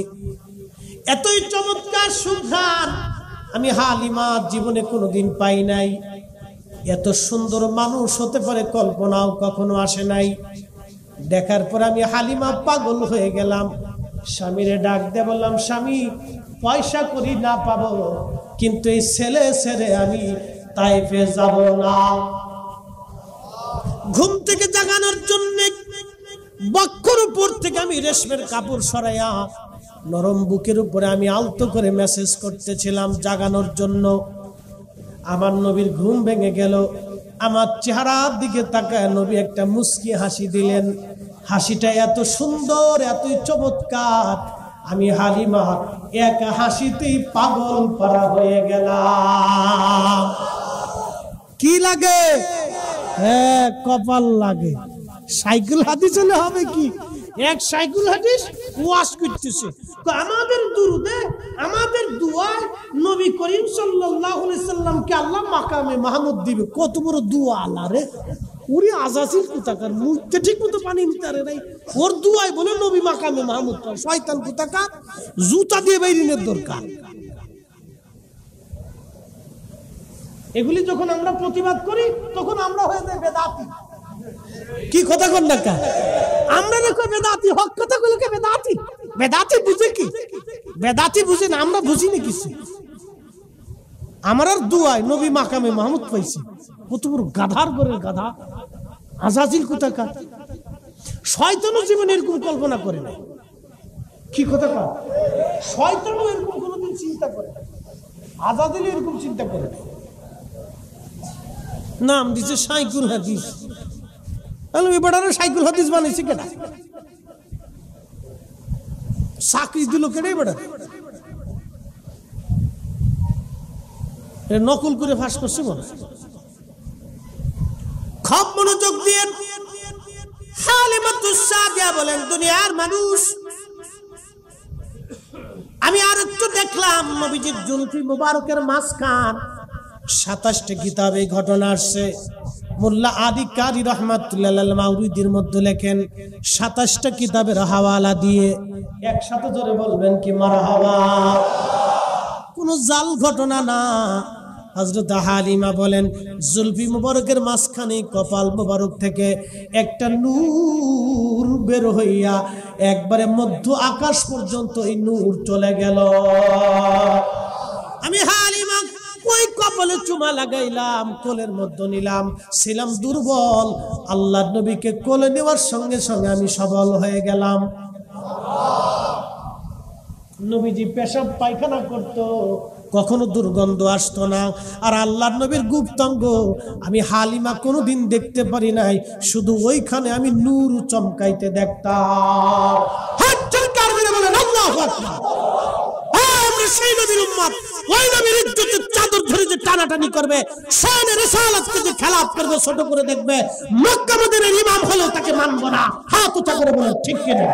এতই চমৎকার সুঘ্রাণ আমি হালিমা জীবনে কোনোদিন পাই নাই। এত সুন্দর মানুষ হতে পারে কল্পনাও কখনো আসে নাই। দেখার পর আমি হালিমা পাগল হয়ে গেলাম। স্বামীরে ডাক দিয়ে বললাম, স্বামী পয়সা করি না পাবো, কিন্তু এই ছেলে ছেড়ে আমি তাইফে যাব না। ঘুম থেকে জাগানোর জন্য বক্ষর উপর থেকে আমি রেশমের কাপড় সরাইয়া নরম বুকের উপরে আমি আলতো করে মেসেজ করতেছিলাম জাগানোর জন্য। আমার নবীর ঘুম ভেঙে গেল। আমার চেহারার দিকে তাকায় নবী একটা মুস্কি হাসি দিলেন। হাসিটা এত সুন্দর, এতই চমৎকার, আমি হালিমা এক হাসিতেই পাগল পারা হয়ে গেলাম। কি লাগে? হ্যাঁ, কপাল লাগে। সাইকেল হাদিস হলে হবে কি? এক সাইকেল হাদিস ওয়াজ করতেছে, আমাদের দুরুদে আমাদের দুআয় নবী করিম সাল্লাল্লাহু আলাইহি সাল্লামকে আল্লাহ মাকামে মাহমুদ দিবে। কত বড় দোয়া আল্লাহ রে! ওরে আজাজিল কোথাকার, মুখতে ঠিক মতো পানি নিতে নাই, ওর দুআয় বলে নবী মাকামে মাহমুদ পায়। শয়তান কোথাকার, জুতা দিয়ে বাইরিনের দরকার। এগুলি যখন আমরা প্রতিবাদ করি তখন আমরা হয়ে যাই বেদাতি। কি কথা কন না কা? আমরা না কই বেদাতি, হক কথা গুলোকে বেদাতি। বেদাতি বুঝে কি? বেদাতি বুঝে না, আমরা বুঝি না কিছু। আমার আর দুআয় নবী মাকামে মাহমুদ পাইছি। কত বড় গাধার ঘরের গাধা, আজাজিল কোথাকার। শয়তানও জীবনে এরকম কল্পনা করে না। কি কথা কন? শয়তানও এরকম কোনোদিন চিন্তা করে না, আজাজিল এরকম চিন্তা করে না। নাম দিছে সাইকুল হাদিস। এবারে সাইকুল হাদিস বানাইছে কেনা? চাকরি দিল কেটে বেড়া নকল করে ফাঁস করছে মনে। খুব মনোযোগ দিয়ে হালিমাতুস সাদিয়া বলেন, দুনিয়ার মানুষ আমি আর একটু দেখলাম নবীজির জুলফি মুবারকের মাঝখান 27টা কিতাবে ঘটনা আসছে। মোল্লা আদি কারি রহমাতুল্লাহ আল মাউরিদির মধ্যে লেখেন 27টা কিতাবের হাওয়ালা দিয়ে একসাথে জোরে বলবেন কি মারহাবা। কোন জাল ঘটনা না। হযরত হালিমা বলেন, জুলফি মুবারকের মাঝখানে কপাল মুবারক থেকে একটা নূর বের হইয়া একবারে মধ্য আকাশ পর্যন্ত এই নূর চলে গেল। আমি হালিমা ওই কপালে চুমা লাগাইলাম, কোলের মধ্যে নিলাম, ছিলাম দুর্বল, আল্লাহর নবীকে কোলে নেওয়ার সঙ্গে সঙ্গে আমি সবল হয়ে গেলাম। নবীজি পেশাব পায়খানা করতো, কখনো দুর্গন্ধ আসতো না। আর আল্লাহর নবীর গুপ্তাঙ্গ আমি হালিমা কোনোদিন দেখতে পারি নাই, শুধু ওইখানে আমি নূর চমকাইতে দেখতাম। হাত চমকার মেরে বলেন আল্লাহু আকবার। আমরা সেই নবীর উম্মত, ওই নবীর ইজ্জতের চাদর ধরে যে টানাটানি করবে, শানে রিসালাতকে যে খেলাফ করবে, ছোট করে দেখবে, মক্কা মদিনার ইমাম হলেও তাকে মানব না। হাত উঁচা করে বলেন ঠিক কিনা?